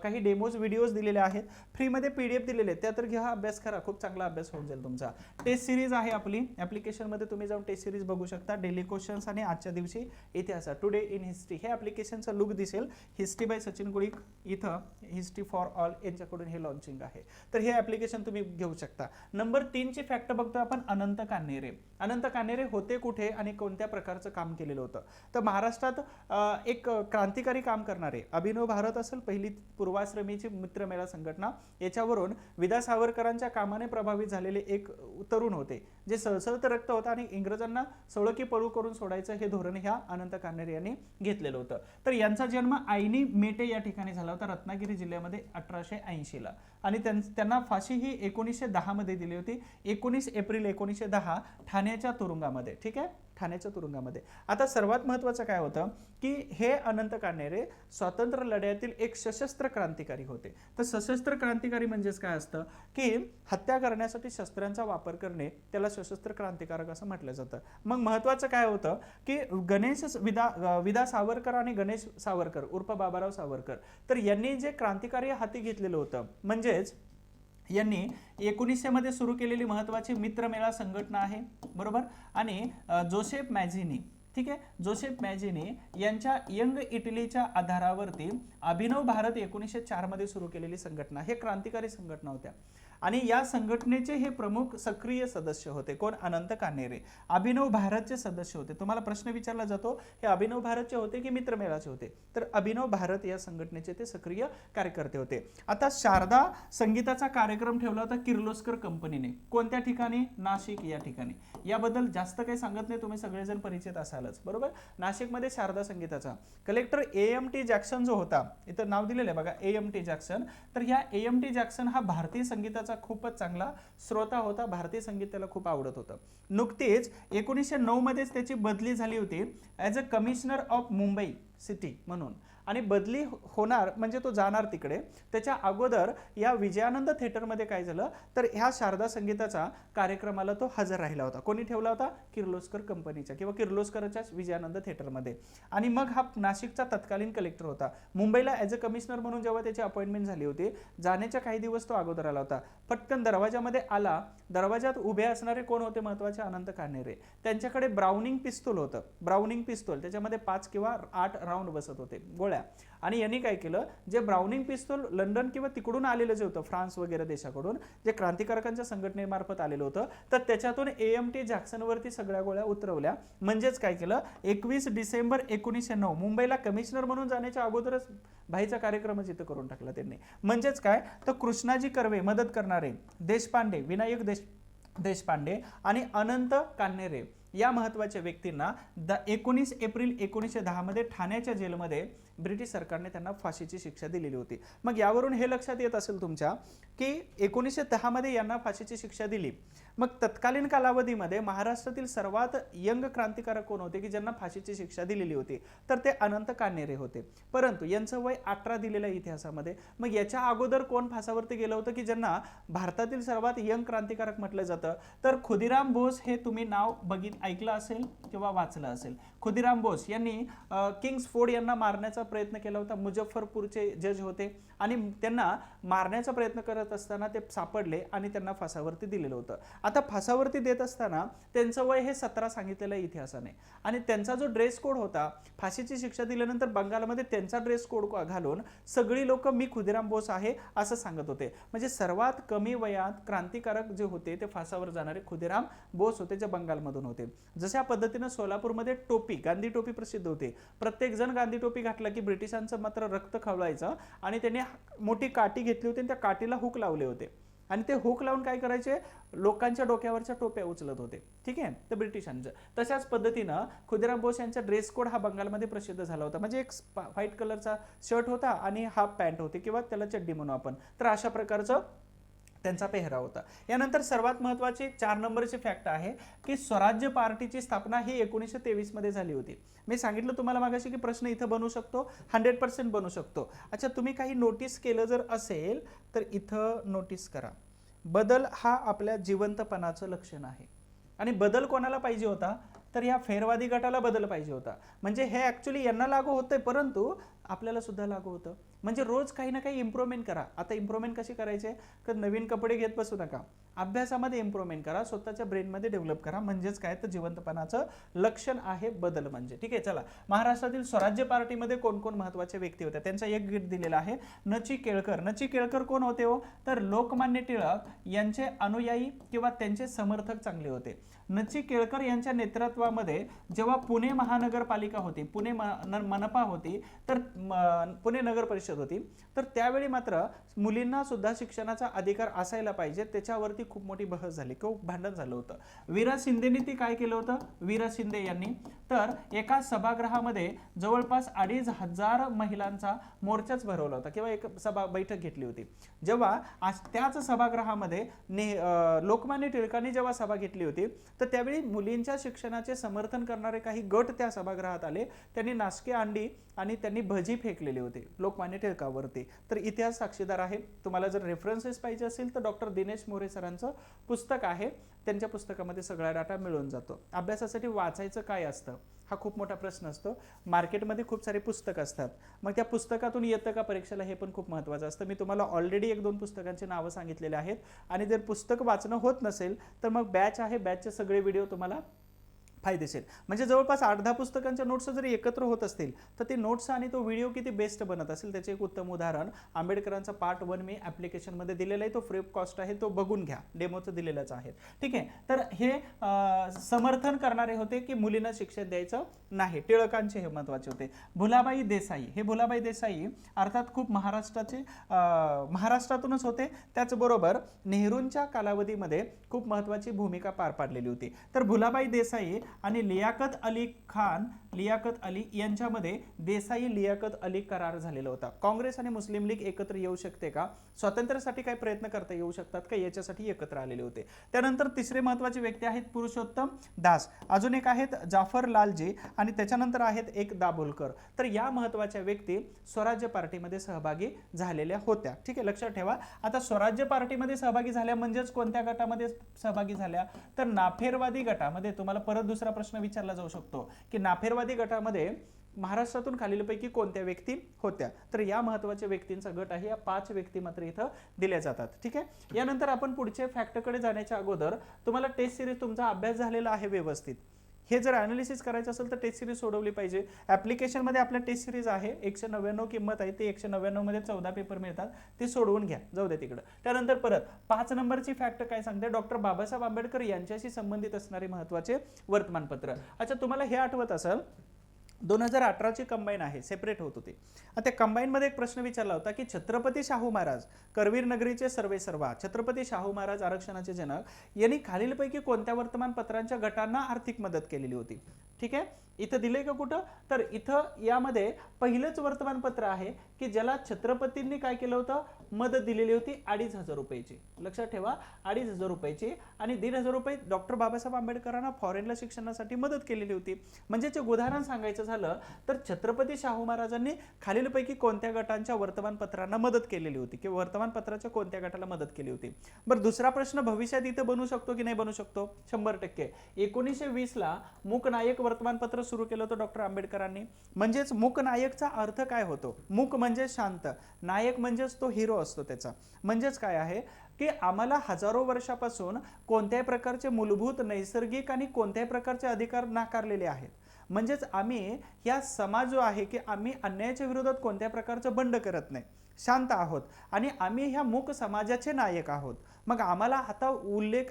काही डेमोज व्हिडिओज दिलेले आहेत, फ्रीमध्ये PDF दिलेले आहेत, त्या तर घ्या, अभ्यास करा, खूप चांगला अभ्यास होऊन जाईल तुमचा. टेस्ट सिरीज आहे आपली ॲप्लिकेशनमध्ये, तुम्ही जाऊन टेस्ट सिरीज बघू शकता. डेली क्वेश्चन्स आणि आजच्या दिवशी इतिहास, टुडे इन हिस्ट्री, हे ॲप्लिकेशनचा लुक दिसेल. हिस्ट्री बाय सचिन गुळिक, इथं हिस्ट्री फॉर ऑल यांच्याकडून हे लॉन्चिंग आहे. तर हे ॲप्लिकेशन तुम्ही घेऊ शकता. नंबर 3 ची फॅक्ट बघतो आपण, अनंत कान्हेरे. अनंत कान्हेरे होते कुठे आणि कोणत्या प्रकारचं काम केलेलं होतं, तर महाराष्ट्रात एक क्रांतिकारी काम करणारे, अभिनव भारत असेल पहिली पूर्वाश्रमीची मित्रमेळा संघटना, याच्यावरून विदा सावरकरांच्या कामाने प्रभावित झालेले एक तरुण होते, जे सळसळतं रक्त होतं आणि इंग्रजांना सळकी पळू करून सोडायचं हे धोरण ह्या अनंत कान्हेरे यांनी घेतलेलं होतं. तर यांचा जन्म आईनी मेटे या ठिकाणी झाला होता, रत्नागिरी जिल्ह्यामध्ये 1880 ला, आणि त्यांना फाशी ही 1910 मध्ये दिली होती, 19 एप्रिल 1910 ठाण्याच्या तुरुंगामध्ये. ठीक आहे, ठाण्याच्या तुरुंगामध्ये. आता सर्वात महत्त्वाचं काय होतं की हे अनंत कान्हेरे स्वातंत्र्य लढ्यातील एक सशस्त्र क्रांतिकारी होते. तर सशस्त्र क्रांतिकारी म्हणजेच काय असतं की हत्या करण्यासाठी शस्त्रांचा वापर करणे, त्याला सशस्त्र क्रांतिकारक असं म्हटलं जातं. मग महत्त्वाचं काय होतं की गणेश विदा सावरकर आणि गणेश सावरकर उर्फ बाबाराव सावरकर, तर यांनी जे क्रांतिकारी हाती घेतलेलं होतं, म्हणजेच यांनी 1900 मध्ये सुरू केलेली महत्त्वाची मित्रमेळा संघटना आहे, बरोबर. आणि जोसेफ मॅझिनी, ठीक आहे, जोसेफ मॅझिनी यांच्या यंग इटलीच्या आधारावरती अभिनव भारत 1904 मध्ये सुरू केलेली संघटना, हे क्रांतिकारी संघटना होत्या. आणि या संघटनेचे हे प्रमुख सक्रिय सदस्य होते. कोण? अनंत कान्हेरे. अभिनव भारतचे सदस्य होते. तुम्हाला प्रश्न विचारला जातो हे अभिनव भारतचे होते की मित्रमेळाचे होते, तर अभिनव भारत या संघटनेचे ते सक्रिय कार्यकर्ते होते. आता शारदा संगीताचा कार्यक्रम ठेवला होता किर्लोस्कर कंपनीने. कोणत्या ठिकाणी? नाशिक या ठिकाणी. याबद्दल जास्त काही सांगत नाही, तुम्ही सगळेजण परिचित असालच, बरोबर. नाशिकमध्ये शारदा संगीताचा कलेक्टर AMT जॅक्सन जो होता, इथं नाव दिलेलं आहे बघा, AMT जॅक्सन. तर ह्या AMT जॅक्सन हा भारतीय संगीताचा खूपच चांगला श्रोता होता, भारतीय संगीत त्याला खूप आवडत होतं. नुकतीच 1909 मध्येच त्याची बदली झाली होती as a commissioner of Mumbai city म्हणून, आणि बदली होणार म्हणजे तो जाणार तिकडे. त्याच्या अगोदर या विजयानंद थिएटरमध्ये काय झालं तर ह्या शारदा संगीताचा कार्यक्रमाला तो हजर राहिला होता. कोणी ठेवला होता? किर्लोस्कर कंपनीच्या किंवा किर्लोस्करच्या विजयानंद थिएटरमध्ये. आणि मग हा नाशिकचा तत्कालीन कलेक्टर होता. मुंबईला ॲज अ कमिशनर म्हणून जेव्हा त्याची अपॉइंटमेंट झाली होती, जाण्याच्या काही दिवस तो अगोदर आला होता. पटकन दरवाजामध्ये आला, दरवाजात उभे असणारे कोण होते महत्त्वाचे? अनंत कान्हेरे. त्यांच्याकडे ब्राउनिंग पिस्तूल होतं, ब्राउनिंग पिस्तूल, त्याच्यामध्ये 5 किंवा 8 राऊंड बसत होते, गोळ्या. आणि यांनी काय केलं, जे ब्राउनिंग पिस्तूल लंडन किंवा तिकडून आलेलं जे होतं, फ्रान्स वगैरे देशाकडून जे क्रांतिकारकांच्या संघटनेमार्फत आलेलं होतं, तर त्याच्यातून AMT जॅक्सनवरती सगळ्या गोळ्या उतरवल्या. म्हणजेच काय केलं, 21 डिसेंबर 1909 मुंबईला कमिशनर म्हणून जाण्याच्या अगोदरच भाईचा कार्यक्रमच इथं करून टाकला त्यांनी. म्हणजेच काय, तर कृष्णाजी कर्वे मदत करणारे, देशपांडे, विनायक देशपांडे आणि अनंत कान्हेरे या महत्त्वाच्या व्यक्तींना 19 एप्रिल 1910 मध्ये ठाण्याच्या जेलमध्ये ब्रिटिश सरकारने त्यांना फाशीची शिक्षा दिलेली होती. मग यावरून हे लक्षात येत असेल तुमच्या की 1910 मध्ये यांना फाशीची शिक्षा दिली. मग तत्कालीन कालावधीमध्ये महाराष्ट्रातील सर्वात यंग क्रांतिकारक कोण होते की ज्यांना फाशीची शिक्षा दिलेली होती, तर ते अनंत कान्हेरे होते. परंतु यांचं वय 18 दिलेलं आहे इतिहासामध्ये. मग याच्या अगोदर कोण फासावरती गेलं होतं की ज्यांना भारतातील सर्वात यंग क्रांतिकारक म्हटलं जातं, तर खुदीराम बोस हे तुम्ही नाव ऐकलं असेल किंवा वाचलं असेल. खुदीराम बोस यांनी किंग्सफोर्ड यांना मारण्याचा प्रयत्न केला होता. मुजफ्फरपूरचे जज होते आणि त्यांना मारण्याचा प्रयत्न करत असताना ते सापडले आणि त्यांना फासावरती दिलेलं होतं. आता फासावरती देत असताना त्यांचं वय हे 17 सांगितलेलं आहे इतिहासाने. आणि त्यांचा जो ड्रेस कोड होता, फाशीची शिक्षा दिल्यानंतर बंगालमध्ये त्यांचा ड्रेस कोड घालून सगळी लोक मी खुदीराम बोस आहे असं सांगत होते. म्हणजे सर्वात कमी वयात क्रांतिकारक जे होते ते फासावर जाणारे खुदीराम बोस होते, जे बंगालमधून होते. जशा पद्धतीनं सोलापूरमध्ये टोपी, गांधी टोपी प्रसिद्ध होते. प्रत्येक जण गांधी टोपी घातला की ब्रिटिशांचं मात्र रक्त खवळायचं आणि त्यांनी मोठी काठी घेतली होती आणि त्या काठीला हुक लावले होते आणि ते हुक लावून काय करायचे, लोकांच्या डोक्यावरच्या टोप्या उचलत होते. ठीक आहे, तर ब्रिटिशांचं. तशाच पद्धतीनं खुदीराम बोस यांचा ड्रेस कोड हा बंगालमध्ये प्रसिद्ध झाला होता. म्हणजे एक व्हाईट कलरचा शर्ट होता आणि हाफ पॅन्ट होती किंवा त्याला चड्डी म्हणू आपण. तर अशा प्रकारचं त्यांचा पेहराव होता. यानंतर सर्वात महत्त्वाची 4 नंबरची फॅक्ट आहे की स्वराज्य पार्टीची स्थापना ही 1923 मध्ये झाली होती. मी सांगितलं तुम्हाला मागाशी की प्रश्न इथं बनू शकतो, 100% बनू शकतो. अच्छा, तुम्ही काही नोटीस केलं जर असेल तर इथं नोटीस करा. बदल हा आपल्या जिवंतपणाचं लक्षण आहे. आणि बदल कोणाला पाहिजे होता, तर या फेरवादी गटाला बदल पाहिजे होता. म्हणजे हे ॲक्च्युली यांना लागू होतंय, परंतु आपल्याला सुद्धा लागू होतं. म्हणजे रोज काही ना काही इम्प्रूव्हमेंट करा. आता इम्प्रूव्हमेंट कशी करायचे, तर नवीन कपडे घेत बसू नका. अभ्यासामध्ये इम्प्रूव्हमेंट करा, स्वतःच्या ब्रेनमध्ये डेव्हलप करा, म्हणजेच काय तर जिवंतपणाचं लक्षण आहे बदल म्हणजे. ठीक आहे, चला महाराष्ट्रातील स्वराज्य पार्टीमध्ये कोण कोण महत्वाचे व्यक्ती होते त्यांचा एक गीत दिलेला आहे. नची केळकर. नची केळकर कोण होते हो, तर लोकमान्य टिळक यांचे अनुयायी किंवा त्यांचे समर्थक चांगले होते. नची केळकर यांच्या नेतृत्वामध्ये जेव्हा पुणे महानगरपालिका होती, पुणे मनपा होती, तर पुणे नगर परिषद होती, तर त्यावेळी मात्र मुलींना सुद्धा शिक्षणाचा अधिकार असायला पाहिजे त्याच्यावरती खूप मोठी बहस झाली, खूप भांडण झालं होतं. वीरा शिंदेनी ती काय केलं होतं, वीरा शिंदे यांनी तर एका सभागृहामध्ये जवळपास 2,500 महिलांचा मोर्चाच भरवला होता किंवा एक सभा बैठक घेतली होती. जेव्हा त्याच सभागृहामध्ये लोकमान्य टिळकांनी जेव्हा सभा घेतली होती तर त्यावेळी मुलींच्या शिक्षणाचे समर्थन करणारे काही गट त्या सभागृहात आले. त्यांनी नाशके अंडी आणि त्यांनी भजी फेकलेले होते लोकमान्य टिळकावरती. तर इतिहास साक्षीदार आहे. तुम्हाला जर रेफरन्सेस पाहिजे असेल तर डॉक्टर दिनेश मोरे सरांचं पुस्तक आहे, त्यांच्या पुस्तकामध्ये सगळा डाटा मिळून जातो. अभ्यासासाठी वाचायचं काय असतं हा खूप मोठा प्रश्न असतो. मार्केटमध्ये खूप सारे पुस्तक असतात, मग त्या पुस्तकातून येतं का परीक्षेला हे पण खूप महत्त्वाचं असतं. मी तुम्हाला ऑलरेडी 1-2 पुस्तकांची नावं सांगितलेले आहेत आणि जर पुस्तक वाचणं होत नसेल तर मग बॅच आहे, बॅचचे सगळे व्हिडिओ तुम्हाला फायदेशीर. म्हणजे जवळपास 8-10 पुस्तकांच्या नोट्स जरी एकत्र होत असतील तर ते नोट्स आणि तो व्हिडिओ किती बेस्ट बनत असेल त्याचे एक उत्तम उदाहरण आंबेडकरांचा पार्ट 1 मी ॲप्लिकेशनमध्ये दिलेला आहे, तो फ्री ऑफ कॉस्ट आहे, तो बघून घ्या, डेमोचं दिलेलंच आहे. ठीक आहे, तर हे समर्थन करणारे होते की मुलींना शिक्षण द्यायचं नाही, टिळकांचे हे महत्त्वाचे होते. भुलाबाई देसाई, हे भुलाबाई देसाई अर्थात खूप महाराष्ट्रातूनच होते, त्याचबरोबर नेहरूंच्या कालावधीमध्ये खूप महत्त्वाची भूमिका पार पाडलेली होती. तर भुलाबाई देसाई आणि लियाकत अली यांच्यामध्ये देसाई लियाकत अली करार झालेला होता. काँग्रेस आणि मुस्लिम लीग एकत्र येऊ शकते का, स्वातंत्र्यासाठी काय प्रयत्न करता येऊ शकतात का, याच्यासाठी एकत्र आलेले होते. त्यानंतर तिसरे महत्त्वाचे व्यक्ती आहेत पुरुषोत्तम दास, अजून एक आहेत जाफर लालजी आणि त्याच्यानंतर आहेत एक दाभोलकर. तर या महत्त्वाच्या व्यक्ती स्वराज्य पार्टीमध्ये सहभागी झालेल्या होत्या. ठीक आहे, लक्षात ठेवा. आता स्वराज्य पार्टीमध्ये सहभागी झाल्या म्हणजेच कोणत्या गटामध्ये सहभागी झाल्या, तर नाफेरवादी गटामध्ये. तुम्हाला परत दुसरा प्रश्न विचारला जाऊ शकतो की नाफेरवादी गटामध्ये महाराष्ट्रातून खालीलपैकी कोणत्या व्यक्ती होत्या, तर या महत्त्वाच्या व्यक्तींचा गट आहे. या 5 व्यक्ती मात्र इथं दिल्या जातात. ठीक आहे, यानंतर आपण पुढच्या फॅक्टकडे जाण्याच्या अगोदर तुम्हाला टेस्ट सिरीज तुमचा अभ्यास झालेला आहे व्यवस्थित, हे जर ॲनालिसिस करायचं असेल तर टेस्ट सिरीज सोडवली पाहिजे. ॲप्लिकेशनमध्ये आपल्या टेस्ट सिरीज आहे, 199 किंमत आहे, ते 199 मध्ये 14 पेपर मिळतात, ते सोडवून घ्या, जाऊ दे तिकडं. त्यानंतर परत 5 नंबरची फॅक्ट काय सांगते, डॉक्टर बाबासाहेब आंबेडकर यांच्याशी संबंधित असणारे महत्त्वाचे वर्तमानपत्र. अच्छा, तुम्हाला हे आठवत असेल 2018ची कंबाईन आहे, सेपरेट होत होती. त्या कंबाईनमध्ये एक प्रश्न विचारला होता की छत्रपती शाहू महाराज करवीर नगरीचे सर्वेसर्वा, छत्रपती शाहू महाराज आरक्षणाचे जनक यांनी खालीलपैकी कोणत्या वर्तमानपत्रांच्या गटांना आर्थिक मदत केलेली होती. ठीक आहे, इथं दिलंय का कुठं, तर इथं यामध्ये पहिलंच वर्तमानपत्र आहे की ज्याला छत्रपतींनी काय केलं होतं, मदत दिलेली होती 2,500 रुपयाची. लक्षात ठेवा, 2,500 रुपयाची आणि 1,500 रुपये डॉक्टर बाबासाहेब आंबेडकरांना फॉरेनला शिक्षणासाठी मदत केलेली होती. म्हणजेच उदाहरण सांगायचं झालं तर छत्रपती शाहू महाराजांनी खालीलपैकी कोणत्या गटांच्या वर्तमानपत्रांना मदत केलेली होती किंवा वर्तमानपत्राच्या कोणत्या गटाला मदत केली होती. बरं, दुसरा प्रश्न भविष्यात इथं बनू शकतो की नाही बनू शकतो, 100%. 1920ला मूकनायक वर्तमानपत्र सुरू केलं होतं डॉक्टर आंबेडकरांनी. म्हणजेच मूकनायकचा अर्थ काय होतो, मूक म्हणजे शांत, नायक म्हणजेच तो हिरो असतो त्याचा. म्हणजेच काय आहे की आम्हाला हजारो वर्षापासून कोणत्याही प्रकारचे मूलभूत नैसर्गिक आणि कोणत्याही प्रकारचे अधिकार नाकारलेले आहेत. म्हणजेच आम्ही या समाज जो आहे की आम्ही अन्यायाच्या विरोधात कोणत्या प्रकारचं बंड करत नाही, शांत आहोत आणि आम्ही ह्या मूक समाजाचे नायक आहोत. मग आम्हाला आता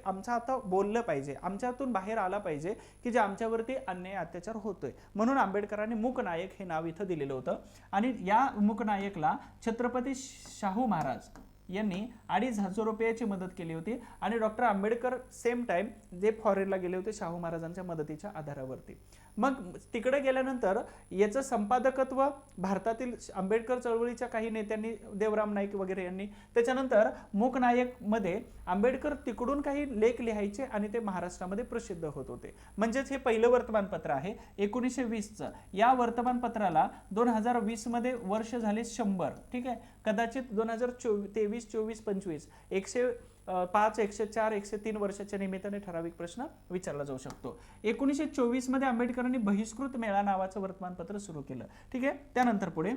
आमचा आता बोललं पाहिजे, आमच्यातून बाहेर आला पाहिजे की जे आमच्यावरती अन्याय अत्याचार होतोय. म्हणून आंबेडकरांनी मूकनायक हे नाव इथं दिलेलं होतं आणि या मूकनायकला छत्रपती शाहू महाराज यांनी 2,500 रुपयाची मदत केली होती आणि डॉक्टर आंबेडकर सेम टाइम जे फॉरेनला गेले होते शाहू महाराजांच्या मदतीच्या आधारावरती. मग तिकडे गेल्यानंतर याचं संपादकत्व भारतातील आंबेडकर चळवळीच्या काही नेत्यांनी, देवराम नाईक वगैरे यांनी. त्याच्यानंतर मूकनायक मध्ये आंबेडकर तिकडून काही लेख लिहायचे आणि ते महाराष्ट्रामध्ये प्रसिद्ध होत होते. म्हणजेच हे पहिलं वर्तमानपत्र आहे 1920चं. या वर्तमानपत्राला 2020 मध्ये वर्ष झाले 100. ठीक आहे, कदाचित 2023, 24, 25 105, 104, 103 वर्षाच्या निमित्ताने ठराविक प्रश्न विचारला जाऊ शकतो. 1924 मध्ये आंबेडकरांनी बहिष्कृत मेळा नावाचं वर्तमानपत्र सुरू केलं. ठीक आहे, त्यानंतर पुढे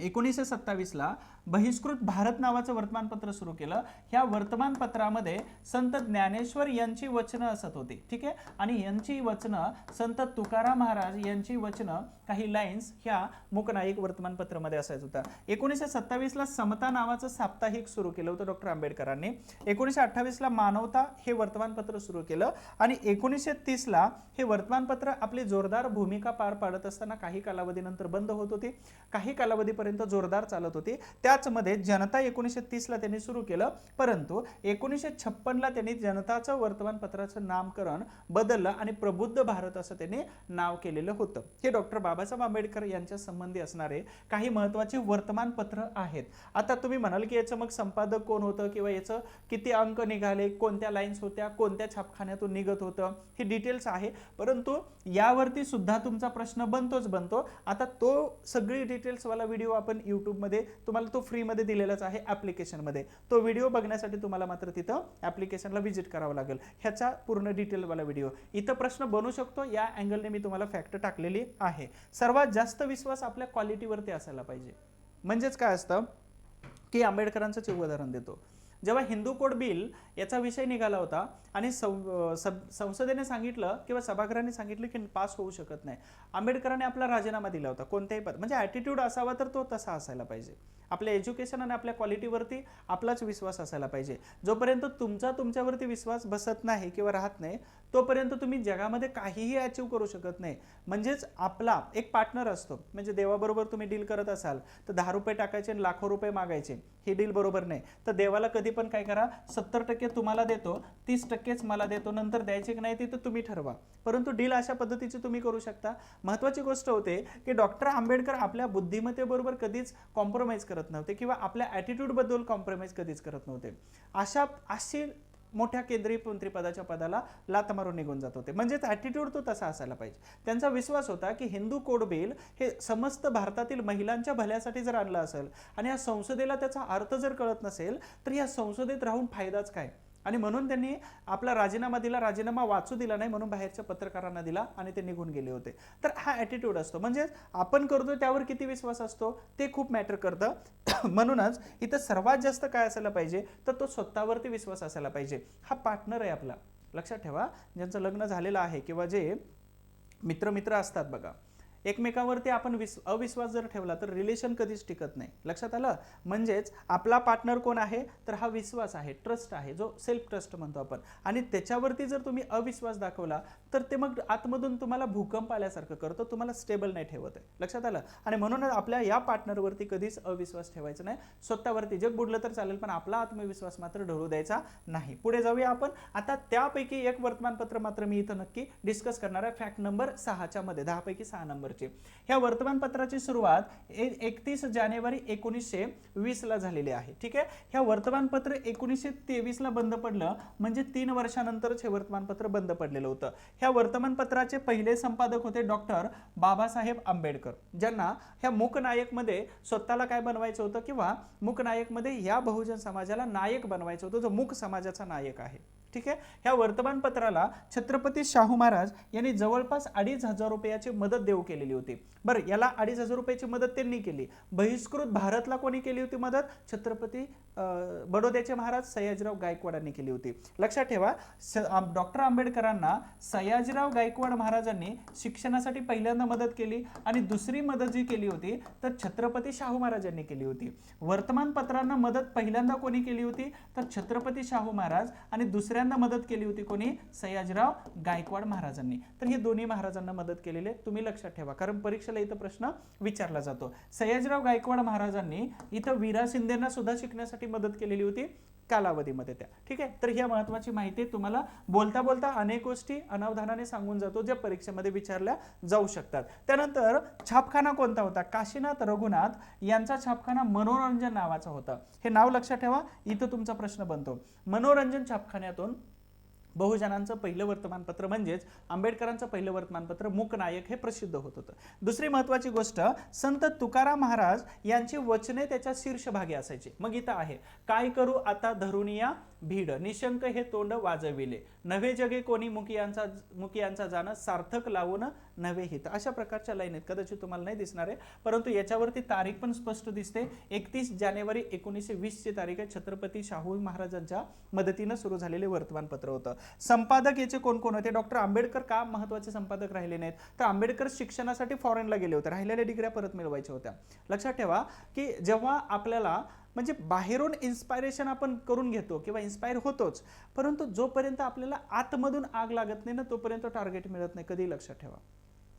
1927ला बहिष्कृत भारत नावाचं वर्तमानपत्र सुरू केलं. ह्या वर्तमानपत्रामध्ये संत ज्ञानेश्वर यांची वचनं असत होती. ठीक आहे, आणि यांची वचनं संत तुकाराम महाराज यांची वचनं काही लाईन्स ह्या मूकनायक वर्तमानपत्रामध्ये असायचं होतं. 1927ला समता नावाचं साप्ताहिक सुरू केलं होतं डॉक्टर आंबेडकरांनी. 1928ला मानवता हे वर्तमानपत्र सुरू केलं आणि 1930ला हे वर्तमानपत्र आपली जोरदार भूमिका पार पाडत असताना काही कालावधीनंतर बंद होत होती, काही कालावधीपर्यंत जोरदार चालत होती. त्याचमध्ये जनता 1930ला त्यांनी सुरू केलं, परंतु 1956ला त्यांनी जनताचं वर्तमानपत्राचं नामकरण बदललं आणि प्रबुद्ध भारत असं त्यांनी नाव केलेलं होतं. हे डॉक्टर बाबासाहेब आंबेडकर यांच्या संबंधी असणारे काही महत्त्वाचे वर्तमानपत्र आहेत. आता तुम्ही म्हणाल की याचं मग संपादक कोण होतं किंवा याचं किती अंक निघाले, कोणत्या लाईन्स होत्या, कोणत्या छापखान्यातून निघत होतं, हे डिटेल्स आहे, परंतु यावरती सुद्धा तुमचा प्रश्न बनतो. आता तो सगळी डिटेल्स वाला व्हिडिओ आपण यूट्यूबमध्ये तुम्हाला तो फ्रीमध्ये दिलेलाच आहे ॲप्लिकेशनमध्ये. तो व्हिडिओ बघण्यासाठी तुम्हाला मात्र तिथं ॲप्लिकेशनला व्हिजिट करावं लागेल. ह्याचा पूर्ण डिटेलवाला व्हिडिओ इथं प्रश्न बनू शकतो, या अँगलने मी तुम्हाला फॅक्ट टाकलेली आहे. सर्वात जास्त विश्वास आपल्या क्वालिटीवरती असायला पाहिजे. म्हणजेच काय असतं की आंबेडकरांचं उदाहरण देतो. जेव्हा हिंदू कोड बिल याचा विषय निघाला होता आणि संसदेने सांगितलं किंवा सभागृहाने सांगितलं की पास होऊ शकत नाही, आंबेडकरांनी आपला राजीनामा दिला होता. कोणत्याही पद म्हणजे ॲटिट्यूड असावा तर तो तसा असायला पाहिजे. आपल्या एज्युकेशन आणि आपल्या क्वालिटीवरती आपलाच विश्वास असायला पाहिजे. जोपर्यंत तुमच्यावरती विश्वास बसत नाही किंवा राहत नाही तोपर्यंत तुम्ही जगामध्ये काहीही अचीव करू शकत नाही. म्हणजेच आपला एक पार्टनर असतो. म्हणजे देवाबरोबर तुम्ही डील करत असाल तर 10 रुपये टाकायचे आणि लाखो रुपये मागायचे, ही डील बरोबर नाही. तर देवाला कधी पण काय करा, 70% तुम्हाला देतो, 30%च मला देतो, नंतर द्यायचे की नाही ते तर तुम्ही ठरवा. परंतु डील अशा पद्धतीची तुम्ही करू शकता. महत्त्वाची गोष्ट होते की डॉक्टर आंबेडकर आपल्या बुद्धिमत्तेबरोबर कधीच कॉम्प्रोमाइज करत नव्हते किंवा आपल्या ॲटिट्यूडबद्दल कॉम्प्रोमाइज कधीच करत नव्हते. अशी मोठ्या केंद्रीय मंत्रिपदाच्या पदाला लात मारून निघून जात होते. म्हणजेच ॲटिट्यूड तो तसा असायला पाहिजे. त्यांचा विश्वास होता की हिंदू कोड बिल हे समस्त भारतातील महिलांच्या भल्यासाठी जर आणलं असेल आणि या संसदेला त्याचा अर्थ जर कळत नसेल तर या संसदेत राहून फायदाच काय. आणि म्हणून त्यांनी आपला राजीनामा दिला, राजीनामा वाचू दिला नाही म्हणून बाहेरच्या पत्रकारांना दिला आणि ते निघून गेले होते. तर हा ॲटिट्यूड असतो. म्हणजे आपण करतो त्यावर किती विश्वास असतो ते खूप मॅटर करतं. म्हणूनच इथं सर्वात जास्त काय असायला पाहिजे तर तो स्वतःवरती विश्वास असायला पाहिजे. हा पार्टनर आहे आपला. लक्षात ठेवा, ज्यांचं लग्न झालेलं आहे किंवा जे मित्र असतात बघा, एकमेकांवरती आपण अविश्वास जर ठेवला तर रिलेशन कधीच टिकत नाही. लक्षात आलं. म्हणजेच आपला पार्टनर कोण आहे तर हा विश्वास आहे, ट्रस्ट आहे, जो सेल्फ ट्रस्ट म्हणतो आपण. आणि त्याच्यावरती जर तुम्ही अविश्वास दाखवला तर ते मग आतमधून तुम्हाला भूकंप आल्यासारखं करतो, तुम्हाला स्टेबल नाही ठेवत आहे. लक्षात आलं. आणि म्हणूनच आपल्या या पार्टनरवरती कधीच अविश्वास ठेवायचा नाही. स्वतःवरती जग बुडलं तर चालेल पण आपला आत्मविश्वास मात्र ढळू द्यायचा नाही. पुढे जाऊया आपण. आता त्यापैकी एक वर्तमानपत्र मात्र मी इथं नक्की डिस्कस करणार आहे. फॅक्ट नंबर 6च्या मध्ये 10 पैकी 6 नंबर. ह्या वर्तमानपत्राची सुरुवात 31 जानेवारी 1920 ला झालेली आहे. ठीक आहे. ह्या वर्तमानपत्र 1923 ला बंद पडलं, म्हणजे 3 वर्षानंतरच हे वर्तमानपत्र बंद पडलेलं होतं. ह्या वर्तमानपत्राचे पहिले संपादक होते डॉक्टर बाबासाहेब आंबेडकर, ज्यांना ह्या मूकनायक मध्ये स्वतःला काय बनवायचं होतं किंवा मूकनायक मध्ये या बहुजन समाजाला नायक बनवायचं होतं, जो मूक समाजाचा नायक आहे. ठीक आहे. ह्या वर्तमानपत्राला छत्रपती शाहू महाराज यांनी जवळपास 2,500 रुपयाची मदत देऊ केलेली होती. बरं, याला 2,500 रुपयाची मदत त्यांनी केली. बहिष्कृत भारतला कोणी केली होती मदत? छत्रपती बडोद्याचे महाराज सयाजीराव गायकवाडांनी केली होती. लक्षात ठेवा, डॉक्टर आंबेडकरांना सयाजीराव गायकवाड महाराजांनी शिक्षणासाठी पहिल्यांदा मदत केली आणि दुसरी मदत जी केली होती तर छत्रपती शाहू महाराजांनी केली होती. वर्तमानपत्रांना मदत पहिल्यांदा कोणी केली होती तर छत्रपती शाहू महाराज आणि दुसऱ्यांदा मदत केली होती कोणी? सयाजीराव गायकवाड महाराजांनी. तर हे दोन्ही महाराजांना मदत केलेले तुम्ही लक्षात ठेवा, कारण परीक्षेला इथं प्रश्न विचारला जातो. सयाजीराव गायकवाड महाराजांनी इथं वीरा शिंदेना सुद्धा शिकण्यासाठी मदत केलेली होती कालावधीमध्ये त्या. ठीक आहे. तर ह्या महत्त्वाची माहिती तुम्हाला बोलता बोलता अनेक गोष्टी अनावधानाने सांगून जातो ज्या परीक्षेमध्ये विचारल्या जाऊ शकतात. त्यानंतर छापखाना कोणता होता? काशीनाथ रघुनाथ यांचा छापखाना मनोरंजन नावाचा होता. हे नाव लक्षात ठेवा, इथं तुमचा प्रश्न बनतो. मनोरंजन छापखान्यातून बहुजनांचं पहिलं वर्तमानपत्र म्हणजेच आंबेडकरांचं पहिलं वर्तमानपत्र मूकनायक हे प्रसिद्ध होत होतं. दुसरी महत्त्वाची गोष्ट, संत तुकाराम महाराज यांची वचने त्याच्या शीर्षभागी असायची. मग इथं आहे, काय करू आता धरुनिया भीड, निशंक हे तोंड वाजविले, नवे जगे कोणी मुकियांचा जाणं, सार्थक लावून नवे हित, अशा प्रकारच्या लाईन आहेत. कदाचित तुम्हाला नाही दिसणार आहे, परंतु याच्यावरती तारीख पण स्पष्ट दिसते. 31 जानेवारी 1920 ची तारीख आहे. छत्रपती शाहू महाराजांच्या मदतीनं सुरू झालेले वर्तमानपत्र होतं. संपादक याचे कोण कोण होते? डॉक्टर आंबेडकर का महत्वाचे संपादक राहिले नाहीत? तर आंबेडकर शिक्षणासाठी फॉरेनला गेले होते, राहिलेल्या डिग्र्या परत मिळवायच्या होत्या. लक्षात ठेवा की जेव्हा आपल्याला म्हणजे बाहेरून इन्स्पायरेशन आपण करून घेतो किंवा इन्स्पायर होतोच, परंतु जोपर्यंत आपल्याला आतमधून आग लागत नाही ना, तोपर्यंत टार्गेट मिळत नाही. कधी लक्षात ठेवा.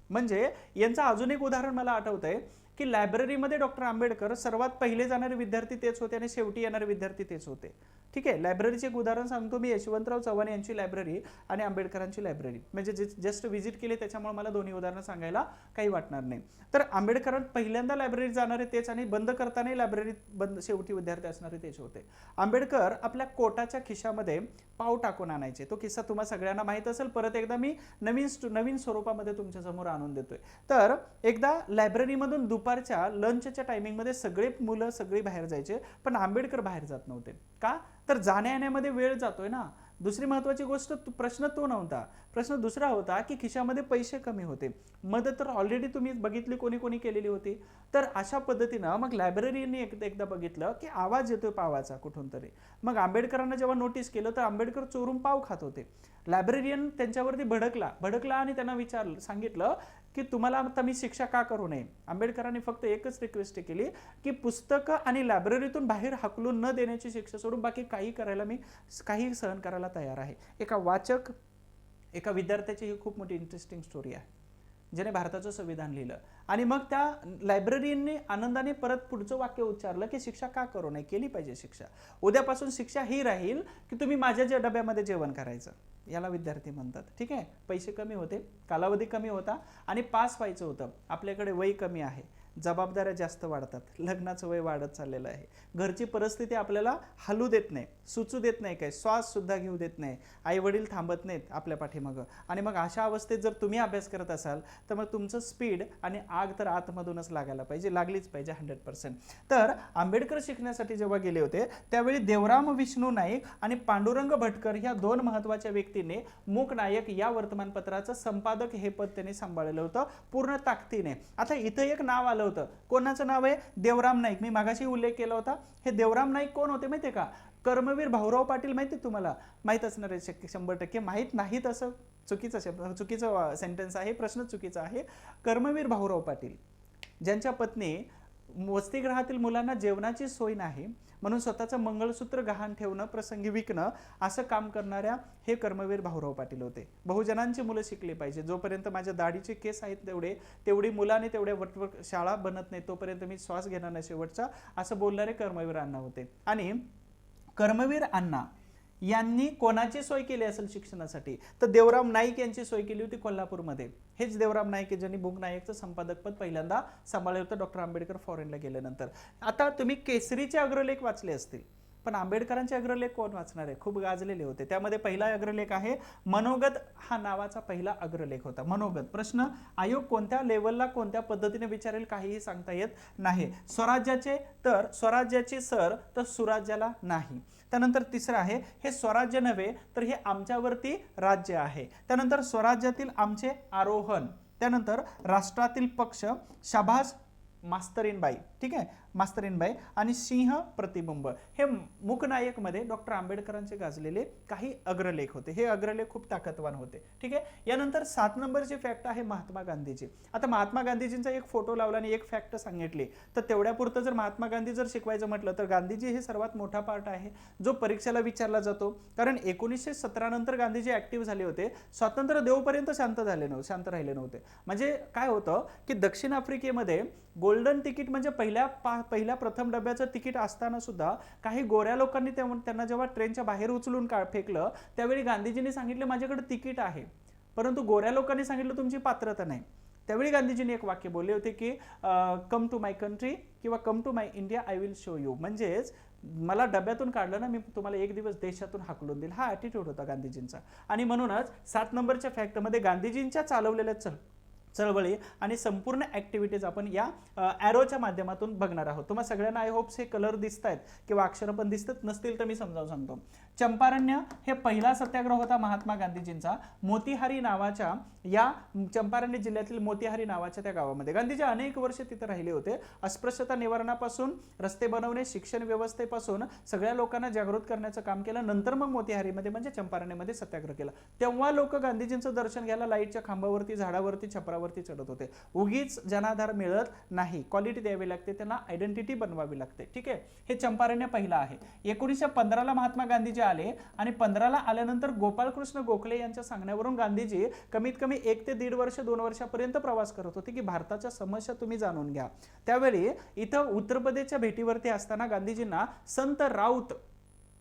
म्हणजे यांचं अजून एक उदाहरण मला आठवतंय की लायब्ररीमध्ये डॉक्टर आंबेडकर सर्वात पहिले जाणारे विद्यार्थी तेच होते आणि शेवटी येणारे विद्यार्थी तेच होते. ठीक आहे. लायब्ररीचे एक उदाहरण सांगतो मी. यशवंतराव चव्हाण यांची लायब्ररी आणि आंबेडकरांची लायब्ररी, म्हणजे जस्ट व्हिजिट केले त्याच्यामुळे मला दोन्ही उदाहरणं सांगायला काही वाटणार नाही. तर आंबेडकर पहिल्यांदा लायब्ररीत जाणारे तेच आणि बंद करताना लायब्ररीत बंद शेवटी विद्यार्थी असणारे तेच होते. आंबेडकर आपल्या कोटाच्या खिशामध्ये पाव टाकून आणायचे. तो किस्सा तुम्हाला सगळ्यांना माहित असेल. परत एकदा मी नवीन स्वरूपामध्ये तुमच्या समोर आणून देतोय. तर एकदा लायब्ररीमधून दुपारच्या लंचच्या टायमिंगमध्ये सगळे मुलं सगळी बाहेर जायचे, पण आंबेडकर बाहेर जात नव्हते. का? तर जाण्या येण्यामध्ये वेळ जातोय ना. दुसरी महत्वाची गोष्ट, प्रश्न तो नव्हता. प्रश्न दुसरा होता की खिशामध्ये पैसे कमी होते. मदत तर ऑलरेडी तुम्ही बघितली कोणी कोणी केलेली होती. तर अशा पद्धतीनं मग लायब्ररीने एकदा बघितलं की आवाज येतोय पावाचा कुठून तरी. मग आंबेडकरांना जेव्हा नोटीस केलं तर आंबेडकर चोरून पाव खात होते. लायब्ररीयन त्यांच्यावरती भडकला आणि त्यांना सांगितलं की तुम्हाला आता मी शिक्षा का करू नये. आंबेडकरांनी फक्त एकच रिक्वेस्ट केली की पुस्तकं आणि लायब्ररीतून बाहेर हाकलून न देण्याची शिक्षा सोडून बाकी काही करायला मी काही सहन करायला तयार आहे. एका विद्यार्थ्याची ही खूप मोठी इंटरेस्टिंग स्टोरी आहे, ज्याने भारताचं संविधान लिहिलं. आणि मग त्या लायब्ररीने आनंदाने परत पुढचं वाक्य उच्चारलं की शिक्षा का करू नये, केली पाहिजे शिक्षा. उद्यापासून शिक्षा ही राहील की तुम्ही माझ्या ज्या डब्यामध्ये जेवण करायचं. याला विद्यार्थी म्हणतात. ठीक आहे. पैसे कमी होते, कालावधी कमी होता आणि पास व्हायचं होतं. आपल्याकडे वय कमी आहे, जबाबदाऱ्या जास्त वाढतात, लग्नाचं वय वाढत चाललेलं आहे, घरची परिस्थिती आपल्याला हलू देत नाही, सुचू देत नाही, काय श्वास सुद्धा घेऊ देत नाही, आई वडील थांबत नाहीत आपल्या पाठीमागं. आणि मग अशा अवस्थेत जर तुम्ही अभ्यास करत असाल तर मग तुमचं स्पीड आणि आग तर आतमधूनच लागायला पाहिजे, लागलीच पाहिजे 100%. तर आंबेडकर शिकण्यासाठी जेव्हा गेले होते त्यावेळी देवराम विष्णू नाईक आणि पांडुरंग भटकर ह्या दोन महत्वाच्या व्यक्तीने मूक नायक या वर्तमानपत्राचं संपादक हे पद त्यांनी सांभाळलेलं होतं पूर्ण ताकदीने. आता इथं एक नाव आलं होतं. कोणाचं नाव आहे? देवराम नाईक. मी मागाशी उल्लेख केला होता. हे देवराम नाईक कोण होते माहितीये का? कर्मवीर भाऊराव पाटील. माहिती तुम्हाला? माहित असणार आहे 100%. माहित नाही तसं चुकीचं सेंटेन्स आहे, प्रश्न चुकीचा आहे. कर्मवीर भाऊराव पाटील ज्यांच्या पत्नी वसतिगृहातील मुलांना जेवणाची सोय नाही म्हणून स्वतःचं मंगळसूत्र गहाण ठेवणं, प्रसंगी विकणं असं काम करणाऱ्या हे कर्मवीर भाऊराव पाटील होते. बहुजनांची मुलं शिकली पाहिजे. जोपर्यंत माझ्या दाढीचे केस आहेत तेवढी मुलाने तेवढ्या वटवट शाळा बनत नाही तोपर्यंत मी श्वास घेणार नाही शेवटचा, असं बोलणारे कर्मवीर अण्णा होते. आणि कर्मवीर अण्णा यांनी कोणाची सोय केली असेल शिक्षणासाठी? तर देवराम नाईक यांची सोय केली होती कोल्हापूरमध्ये. हेच देवराम नाईक ज्यांनी मूक नायकचं संपादक पद पहिल्यांदा सांभाळलं होतं डॉक्टर आंबेडकर फॉरेनला गेल्यानंतर. आता तुम्ही केसरीचे अग्रलेख वाचले असतील, पण आंबेडकरांचे अग्रलेख कोण वाचणार आहे? खूप गाजलेले होते. त्यामध्ये पहिला अग्रलेख आहे मनोगत हा नावाचा पहिला अग्रलेख होता. मनोगत. प्रश्न आयोग कोणत्या लेवलला कोणत्या पद्धतीने विचारेल काहीही सांगता येत नाही. स्वराज्याचे तर स्वराज्याची सर तर सुराज्याला नाही. त्यानंतर तिसरं आहे हे स्वराज्य नव्हे तर हे आमच्यावरती राज्य आहे. त्यानंतर स्वराज्यातील आमचे आरोहण. त्यानंतर राष्ट्रातील पक्ष, शाबास मास्तरीनबाई. ठीक आहे, मास्तरीनबाई आणि सिंह प्रतिबिंब. हे मूकनायक मध्ये डॉक्टर आंबेडकरांचे गाजलेले काही अग्रलेख होते. हे अग्रलेख खूप ताकदवान होते. ठीक आहे. यानंतर 7 नंबरची फॅक्ट आहे महात्मा गांधीजी. आता महात्मा गांधीजींचा एक फोटो लावला आणि एक फॅक्ट सांगितली तर तेवढ्यापुरतं जर महात्मा गांधी जर शिकवायचं म्हटलं तर गांधीजी हे सर्वात मोठा पार्ट आहे जो परीक्षेला विचारला जातो. कारण 1917 नंतर गांधीजी ऍक्टिव्ह झाले होते. स्वातंत्र्य देऊपर्यंत शांत राहिले नव्हते. म्हणजे काय होतं की दक्षिण आफ्रिकेमध्ये गोल्डन तिकीट म्हणजे पहिल्या प्रथम डब्याचं तिकीट असताना सुद्धा काही गोऱ्या लोकांनी त्यांना जेव्हा ट्रेनच्या बाहेर उचलून फेकलं त्यावेळी गांधीजींनी सांगितलं माझ्याकडे तिकीट आहे, परंतु गोऱ्या लोकांनी सांगितलं तुमची पात्रता नाही. त्यावेळी गांधीजींनी एक वाक्य बोलले होते की कम टू माय कंट्री किंवा come to my India I will show you. म्हणजेच मला डब्यातून काढलं ना मी तुम्हाला एक दिवस देशातून हाकलून देईल. हा ॲटिट्यूड होता गांधीजींचा. आणि म्हणूनच 7 नंबरच्या फॅक्टमध्ये गांधीजींच्या चालवलेल्या चळवळी आणि संपूर्ण ऍक्टिव्हिटीज आपण या ॲरोच्या माध्यमातून बघणार आहोत. तुम्हाला सगळ्यांना आय होप्स हे कलर दिसत आहेत किंवा अक्षरं पण दिसतात, नसतील तर मी समजावून सांगतो. चंपारण्य हे पहिला सत्याग्रह होता महात्मा गांधीजींचा. मोतीहारी नावाच्या या चंपारण्य जिल्ह्यातील मोतीहारी नावाच्या त्या गावामध्ये गांधीजी अनेक वर्ष तिथे राहिले होते. अस्पृश्यता निवारणापासून रस्ते बनवणे, शिक्षण व्यवस्थेपासून सगळ्या लोकांना जागृत करण्याचं काम केलं. नंतर मग मोतीहारीमध्ये म्हणजे चंपारण्यामध्ये सत्याग्रह केला. तेव्हा लोक गांधीजींचं दर्शन घ्यायला लाईटच्या खांबावरती, झाडावरती, छपरावरती चढत होते. उगीच जनाधार मिळत नाही, क्वालिटी द्यावी लागते, त्यांना आयडेंटिटी बनवावी लागते. ठीक आहे, हे चंपारण्य पहिला आहे. 1915 महात्मा गांधीजी आले आणि 15 आल्यानंतर गोपाळकृष्ण गोखले यांच्या सांगण्यावरून गांधीजी कमीत कमी 1 ते 1.5 वर्ष 2 वर्षापर्यंत प्रवास करत होते की भारताच्या समस्या तुम्ही जाणून घ्या. त्यावेळी इथं उत्तर प्रदेशच्या भेटीवरती असताना गांधीजींना संत राऊत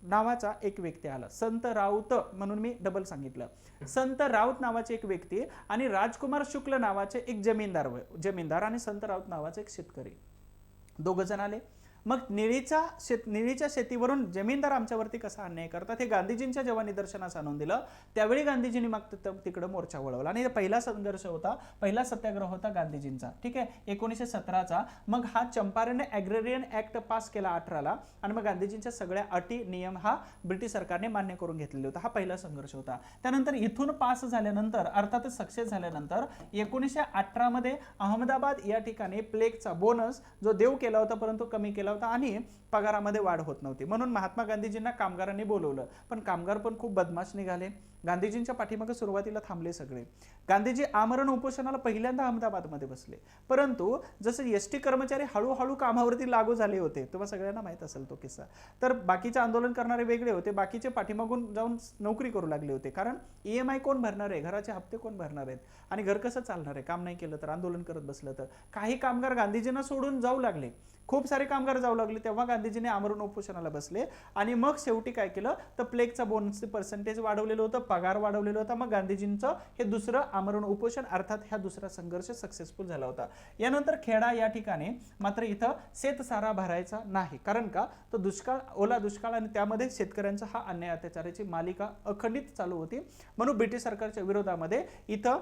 नावाचा एक व्यक्ती आला. संत राऊत म्हणून मी डबल सांगितलं. संत राऊत नावाचे एक व्यक्ती आणि राजकुमार शुक्ल नावाचे एक जमीनदार आणि संत राऊत नावाचे एक शेतकरी, दोघ जण आले. मग निळीच्या शेतीवरून जमीनदार आमच्यावरती कसा अन्याय करतात हे गांधीजींच्या जेव्हा निदर्शनास आणून दिलं, त्यावेळी गांधीजींनी मग तिकडे मोर्चा वळवला आणि पहिला संघर्ष होता, पहिला सत्याग्रह होता गांधीजींचा. ठीक आहे, 1917चा. मग हा चंपारण्य ॲग्रेरियन ऍक्ट पास केला 18ला आणि मग गांधीजींच्या सगळ्या अटी नियम हा ब्रिटिश सरकारने मान्य करून घेतलेला होता. हा पहिला संघर्ष होता. त्यानंतर इथून पास झाल्यानंतर, अर्थातच सक्सेस झाल्यानंतर 1918 मध्ये अहमदाबाद या ठिकाणी प्लेगचा बोनस जो देऊ केला होता परंतु कमी केला आणि पगारामध्ये वाढ होत नव्हती, म्हणून महात्मा गांधीजींना कामगारांनी बोलवलं. पण कामगार पण खूप बदमाश निघाले. गांधीजींच्या पाठीमागे सुरुवातीला थांबले सगळे. गांधीजी आमरण उपोषणाला पहिल्यांदा अहमदाबादमध्ये बसले, परंतु जसं एसटी कर्मचारी हळूहळू कामावरती लागू झाले होते, तुम्हाला सगळ्यांना माहित असेल तो किस्सा, तर बाकीचे आंदोलन करणारे वेगळे होते, बाकीचे पाठीमागून जाऊन नोकरी करू लागले होते. कारण EMI कोण भरणार आहे, घराचे हप्ते कोण भरणार आहेत आणि घर कसं चालणार आहे, काम नाही केलं तर, आंदोलन करत बसलं तर. काही कामगार गांधीजींना सोडून जाऊ लागले, खूप सारे कामगार जाऊ लागले. तेव्हा गांधीजींनी आमरण उपोषणाला बसले आणि मग शेवटी काय केलं तर प्लेगचा बोनसचे पर्सेंटेज वाढवलेलं होतं, पगार वाढवलेला होता. मग गांधीजींचं हे दुसरं आमरण उपोषण अर्थात हा दुसरा संघर्ष सक्सेसफुल झाला होता. यानंतर खेडा या ठिकाणी मात्र इथं शेतसारा भरायचा नाही, कारण का तो दुष्काळ, ओला दुष्काळ आणि त्यामध्ये शेतकऱ्यांचा हा अन्याय अत्याचाराची मालिका अखंडित चालू होती. म्हणून ब्रिटिश सरकारच्या विरोधामध्ये इथं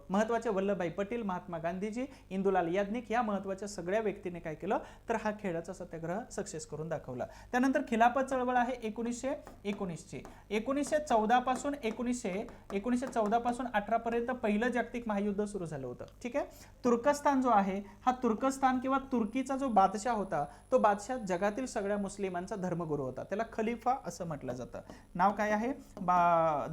महत्वाचे वल्लभभाई पटेल, महात्मा गांधीजी, इंदुलाल याज्ञिक या महत्वाच्या सगळ्या व्यक्तीने काय केलं तर हा खेड्याचा सत्याग्रह सक्सेस करून दाखवला. त्यानंतर खिलाफत चळवळ आहे 1919ची. 1914 पासून 1914 पासून 18 पर्यंत पहिलं जागतिक महायुद्ध सुरू झालं होतं. ठीक आहे, तुर्कस्तान जो आहे हा तुर्कस्तान किंवा तुर्कीचा जो बादशाह होता तो बादशाह जगातील सगळ्या मुस्लिमांचा धर्मगुरू होता. त्याला खलिफा असं म्हटलं जातं. नाव काय आहे,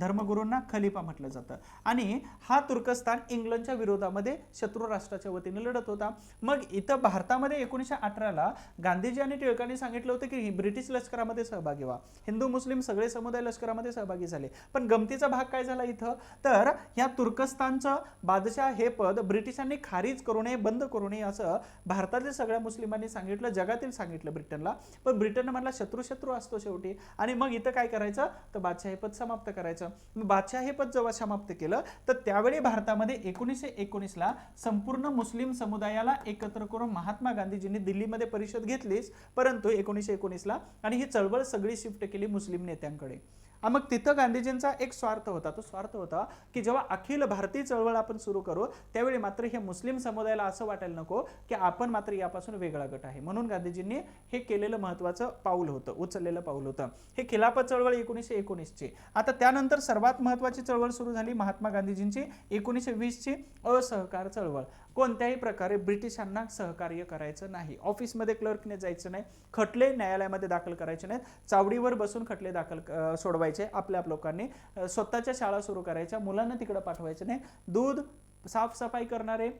धर्मगुरूंना खलिफा म्हटलं जातं. आणि हा तुर्कस्तान इंग्लंडच्या विरोधामध्ये शत्रू राष्ट्राच्या वतीने लढत होता. मग इथं भारतामध्ये 1918ला गांधीजी आणि टिळकांनी सांगितलं होतं की ब्रिटिश लष्करामध्ये सहभागी व्हा. हिंदू मुस्लिम सगळे समुदाय लष्करामध्ये सहभागी झाले. पण गमतीचा भाग काय झाला इथं तर या तुर्कस्तानचं बादशाह हे पद ब्रिटिशांनी खारिज करू नये, बंद करू नये असं भारतातील सगळ्या मुस्लिमांनी सांगितलं, जगातील सांगितलं ब्रिटनला. पण ब्रिटनने म्हटलं शत्रू असतो शेवटी, आणि मग इथं काय करायचं तर बादशाह हे पद समाप्त करायचं. बादशाह हे पद जेव्हा समाप्त केलं तर त्यावेळी भारतामध्ये 1919ला संपूर्ण मुस्लिम समुदायाला एकत्र करून महात्मा गांधीजींनी दिल्लीमध्ये परिषद घेतलीच, परंतु 1919ला आणि ही चळवळ सगळी शिफ्ट केली मुस्लिम नेत्यांकडे. मग तिथं गांधीजींचा एक स्वार्थ होता. तो स्वार्थ होता की जेव्हा अखिल भारतीय चळवळ आपण सुरू करू त्यावेळी मात्र हे मुस्लिम समुदायाला असं वाटायला नको की आपण मात्र यापासून वेगळा गट आहे. म्हणून गांधीजींनी हे केलेलं महत्वाचं पाऊल होतं, उचललेलं पाऊल होतं. हे खिलाफत चळवळ 1919ची. आता त्यानंतर सर्वात महत्वाची चळवळ सुरू झाली महात्मा गांधीजींची 1920ची असहकार चळवळ. कोणत्याही प्रकारे ब्रिटिशांना सहकार्य करायचं नाही, ऑफिसमध्ये क्लर्कने जायचं नाही, खटले न्यायालयामध्ये दाखल करायचे नाहीत, चावडीवर बसून खटले दाखल सोडवायचे आपल्या लोकांनी, स्वतःच्या शाळा सुरू करायच्या, मुलांना तिकडे पाठवायचे नाही, दूध साफसफाई करणारे,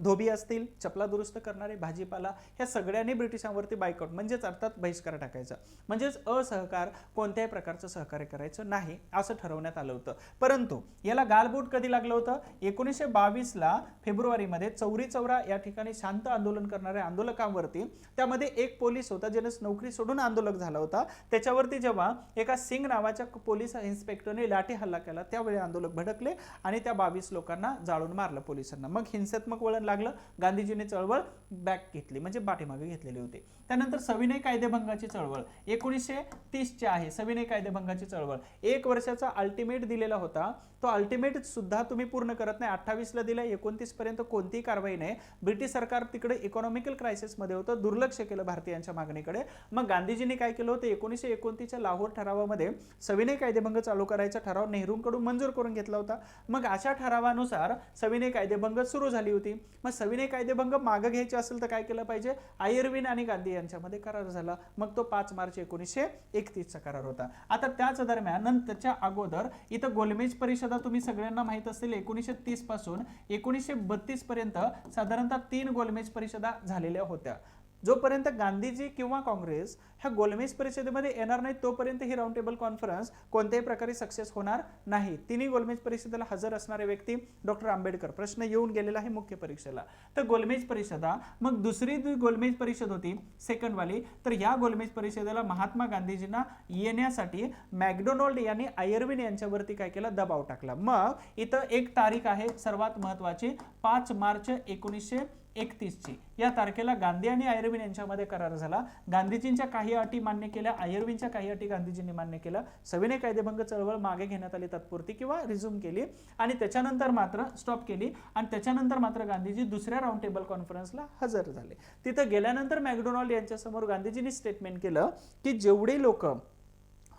धोबी असतील, चपला दुरुस्त करणारे, भाजीपाला, ह्या सगळ्यांनी ब्रिटिशांवरती बायकॉट म्हणजेच अर्थात बहिष्कार टाकायचा. म्हणजेच असहकार, कोणत्याही प्रकारचं सहकार्य करायचं नाही असं ठरवण्यात आलं होतं. परंतु याला गालबोट कधी लागलं होतं 1922ला फेब्रुवारीमध्ये चौरी चौरा या ठिकाणी शांत आंदोलन करणाऱ्या आंदोलकांवरती, त्यामध्ये एक पोलीस होता ज्याने नोकरी सोडून आंदोलक झाला होता, त्याच्यावरती जेव्हा एका सिंग नावाच्या पोलीस इन्स्पेक्टरने लाठी हल्ला केला त्यावेळी आंदोलक भडकले आणि त्या 22 लोकांना जाळून मारलं पोलिसांना. मग हिंसा हिंसात्मक वळण लागलं, गांधीजींनी चळवळ बॅक घेतली, म्हणजे पाठीमागे घेतलेली होती. त्यानंतर सविनय कायदेभंगाची चळवळ 1930 आहे. सविनय कायदेभंगाची चळवळ 1 वर्षाचा अल्टिमेट दिलेला होता, तो अल्टिमेट सुद्धा तुम्ही पूर्ण करत नाही. 28 ला दिला, 29 पर्यंत कोणतीही कारवाई नाही. ब्रिटिश सरकार तिकडे इकॉनॉमिकल क्रायसिस मध्ये होतं, दुर्लक्ष केलं भारतीयांच्या मागणीकडे. मग गांधीजींनी काय केलं होतं, 1929 च्या लाहोर ठरावामध्ये सविनय कायदेभंग चालू करायचा ठराव नेहरूंकडून मंजूर करून घेतला होता. मग अशा ठरावानुसार सविनय कायदेभंग सुरू झाली होती. मग सविनय कायदेभंग मागे घ्यायचे असेल तर काय केलं पाहिजे, आयर्विन आणि गांधी यांच्यामध्ये करार झाला. मग तो 5 मार्च 1931 चा करार होता. आता त्याच दरम्यान नंतरच्या अगोदर इथं गोलमेज परिषदा तुम्ही सगळ्यांना माहित असतील, 1930 पासून 1932 पर्यंत साधारणतः 3 गोलमेज परिषदा झालेल्या होत्या. जोपर्यंत गांधीजी किंवा काँग्रेस ह्या गोलमेज परिषदेमध्ये येणार नाही तोपर्यंत ही राऊंड टेबल कॉन्फरन्स कोणत्याही प्रकारे सक्सेस होणार नाही. तिन्ही गोलमेज परिषदेला हजर असणारे व्यक्ती डॉक्टर आंबेडकर. प्रश्न येऊन गेलेला आहे मुख्य परीक्षेला. तर गोलमेज परिषदा, मग दुसरी गोलमेज परिषद होती सेकंड वाली, तर या गोलमेज परिषदेला महात्मा गांधीजींना येण्यासाठी मॅकडोनाल्ड यांनी आयर्विन यांच्यावरती काय केलं, दबाव टाकला. मग इथं एक तारीख आहे सर्वात महत्वाची, 5 मार्च 1931 ची. या तारखेला गांधी आणि आयर्विन यांच्यामध्ये करार झाला. गांधीजींच्या काही अटी मान्य केल्या, आयर्विनच्या काही अटी गांधीजींनी मान्य केल्या. सविनय कायदेभंग चळवळ मागे घेण्यात आली तात्पुरती किंवा रिझ्यूम केली आणि त्याच्यानंतर मात्र स्टॉप केली. आणि त्याच्यानंतर मात्र गांधीजी दुसऱ्या राऊंड टेबल कॉन्फरन्सला हजर झाले. तिथं गेल्यानंतर मॅकडोनाल्ड यांच्या समोर गांधीजींनी स्टेटमेंट केलं की जेवढे लोक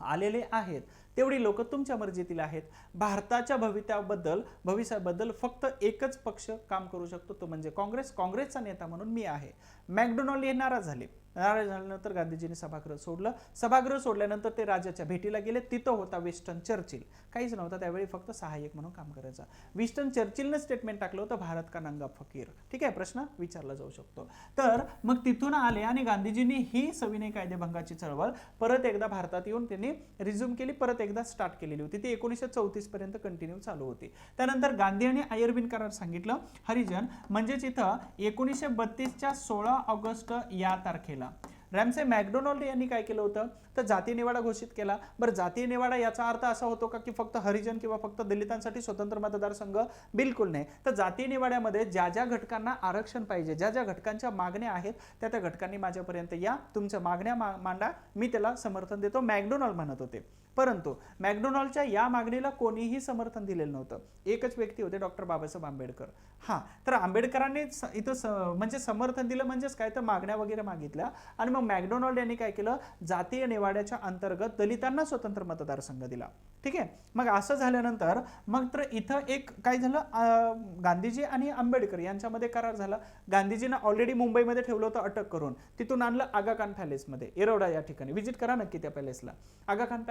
आलेले आहेत तेवढी लोक तुमच्या मर्जीतील आहेत. भारताच्या भविष्याबद्दल फक्त एकच पक्ष काम करू शकतो, तो म्हणजे काँग्रेस. काँग्रेसचा नेता म्हणून मी आहे. मॅकडोनाल्ड हे नाराज झाले. नाराज झाल्यानंतर गांधीजींनी सभागृह सोडलं. सभागृह सोडल्यानंतर ते राजाच्या भेटीला गेले. तिथं होता विन्स्टन चर्चिल. काहीच नव्हता त्यावेळी, फक्त सहाय्यक म्हणून काम करायचा. विन्स्टन चर्चिलने स्टेटमेंट टाकलं होतं, भारत का नंगा फकीर. ठीक आहे, प्रश्न विचारला जाऊ शकतो. तर मग तिथून आले आणि गांधीजींनी ही सविनय कायदेभंगाची चळवळ परत एकदा भारतात येऊन त्यांनी रिझ्यूम केली, परत एकदा स्टार्ट केलेली होती. ती 1934 पर्यंत कंटिन्यू चालू होती. त्यानंतर गांधी आणि आयर्विन करार सांगितलं. हरिजन म्हणजेच इथं 1932 च्या 16 ऑगस्ट या तारखेला रॅमसे मॅकडोनाल्ड यांनी काय केलं होतं, तर जाती निवाडा घोषित केला. बरं, जाती निवाडा याचा अर्थ असा होतो का की फक्त हरिजन किंवा फक्त दलितांसाठी स्वतंत्र मतदारसंघ? बिलकुल नाही. तर जाती निवाड्यामध्ये ज्या ज्या घटकांना आरक्षण पाहिजे, ज्या ज्या घटकांच्या मागण्या आहेत त्या त्या घटकांनी माझ्यापर्यंत या, तुमच्या मागण्या मांडा, मी त्याला समर्थन देतो, मॅकडोनाल्ड म्हणत होते. परंतु मॅकडोनाल्डच्या या मागणीला कोणीही समर्थन दिलेलं नव्हतं. एकच व्यक्ती होते, डॉक्टर बाबासाहेब आंबेडकर. हा, तर आंबेडकरांनी इथं म्हणजे समर्थन दिलं, म्हणजेच काय तर मागण्या वगैरे मागितल्या. आणि मग मॅकडोनाल्ड यांनी काय केलं, जातीय निवाड्याच्या अंतर्गत दलितांना स्वतंत्र मतदारसंघ दिला. ठीक आहे, मग असं झाल्यानंतर मग तर इथं एक काय झालं, गांधीजी आणि आंबेडकर यांच्यामध्ये करार झाला. गांधीजींना ऑलरेडी मुंबईमध्ये ठेवलं होतं अटक करून, तिथून आणलं आगा खान पॅलेसमध्ये, येरवडा या ठिकाणी. व्हिजिट करा नक्की त्या पॅलेसला. आगा खान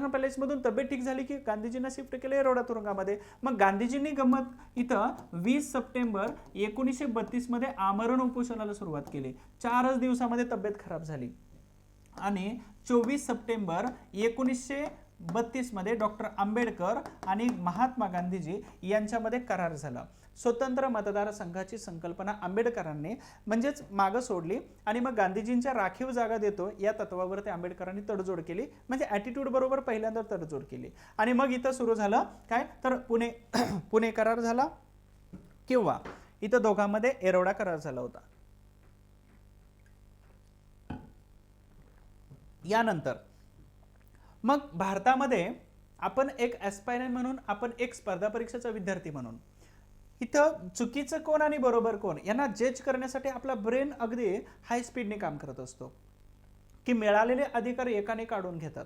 पॅलेस मधून तब्येत ठीक झाली की गांधीजींना शिफ्ट केलं येरवडा तुरुंगामध्ये. मग गांधीजींनी गंमत इथं 20 सप्टेंबर 1932 मध्ये आमरण उपोषणाला सुरुवात केली. 4च दिवसामध्ये तब्येत खराब झाली आणि 24 सप्टेंबर 1932 मध्ये डॉक्टर आंबेडकर आणि महात्मा गांधीजी यांच्यामध्ये करार झाला. स्वतंत्र मतदारसंघाची संकल्पना आंबेडकरांनी म्हणजेच मागं सोडली आणि मग गांधीजींच्या राखीव जागा देतो या तत्वावरती आंबेडकरांनी तडजोड केली, म्हणजे ॲटिट्यूड बरोबर पहिल्यांदा तडजोड केली. आणि मग इथं सुरू झालं काय तर पुणे करार झाला किंवा इथं दोघांमध्ये येरवडा करार झाला होता. यानंतर मग भारतामध्ये आपण एक ॲस्पायरंट म्हणून, आपण एक स्पर्धा परीक्षेचा विद्यार्थी म्हणून, इथं चुकीचं कोण आणि बरोबर कोण यांना जज करण्यासाठी आपला ब्रेन अगदी हाय स्पीडने काम करत असतो की मिळालेले अधिकार एकाने काढून घेतात,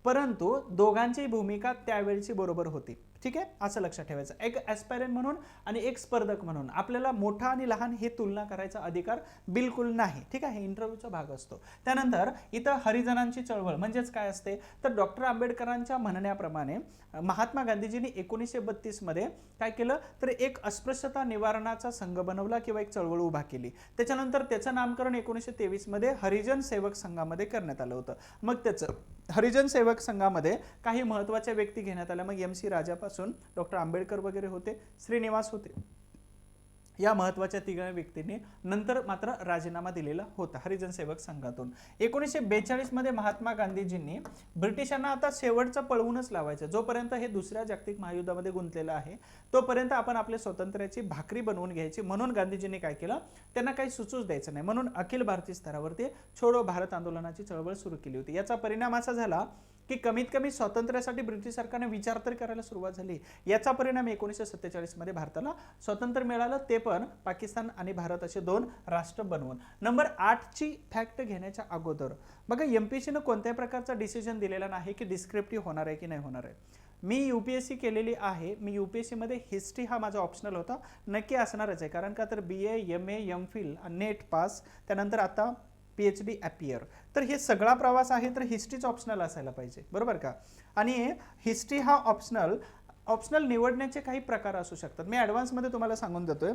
परंतु दोघांची भूमिका त्यावेळची बरोबर होती. ठीक आहे, असं लक्षात ठेवायचं. एक ॲस्पायरंट म्हणून आणि एक स्पर्धक म्हणून आपल्याला मोठा आणि लहान हे तुलना करायचा अधिकार बिलकुल नाही. ठीक आहे, इंटरव्ह्यूचा भाग असतो. त्यानंतर इथं हरिजनांची चळवळ म्हणजेच काय असते, तर डॉक्टर आंबेडकरांच्या म्हणण्याप्रमाणे महात्मा गांधीजींनी 1932 मध्ये काय केलं, तर एक अस्पृश्यता निवारणाचा संघ बनवला किंवा एक चळवळ उभा केली. त्याच्यानंतर त्याचं नामकरण 1923 मध्ये हरिजन सेवक संघामध्ये करण्यात आलं होतं. मग त्याचं हरिजन सेवक संघामध्ये काही महत्त्वाच्या व्यक्ती घेण्यात आल्या. मग MC राजापासून डॉक्टर आंबेडकर वगैरे होते, श्रीनिवास होते, या महत्त्वाच्या तिघा व्यक्तींनी नंतर मात्र राजीनामा दिलेला होता हरिजन सेवक संघातून. 1942 मध्ये महात्मा गांधीजींनी ब्रिटिशांना आता शेवटचं पळवूनच लावायचं, जोपर्यंत हे दुसऱ्या जागतिक महायुद्धामध्ये गुंतलेलं आहे तोपर्यंत आपण आपल्या स्वातंत्र्याची भाकरी बनवून घ्यायची. म्हणून गांधीजींनी काय केलं, त्यांना काही सुचूच द्यायचं नाही, म्हणून अखिल भारतीय स्तरावरती छोडो भारत आंदोलनाची चळवळ सुरू केली होती. याचा परिणाम असा झाला की कमीत कमी स्वातंत्र्यासाठी ब्रिटिश सरकारने विचार तरी करायला सुरुवात झाली. याचा परिणाम 1947 मध्ये भारताला स्वातंत्र्य मिळालं, ते पण पाकिस्तान आणि भारत असे दोन राष्ट्र बनवून. नंबर 8 ची फॅक्ट घेण्याच्या अगोदर बघा, एमपीएससीने कोणत्याही प्रकारचा डिसिजन दिलेला नाही की डिस्क्रिप्टिव्ह होणार आहे की नाही होणार आहे. मी यूपीएससी केलेली आहे, मी यूपीएससी मध्ये हिस्ट्री हा माझा ऑप्शनल होता, नक्की असणारच आहे, कारण का तर BA MA MPhil net pass, त्यानंतर आता PhD अपियर, तर हे सगळा प्रवास आहे तर हिस्ट्रीच ऑप्शनल असायला पाहिजे, बरोबर का. आणि हिस्ट्री हा ऑप्शनल निवडण्याचे काही प्रकार असू शकतात. मी ॲडव्हान्समध्ये तुम्हाला सांगून देतोय.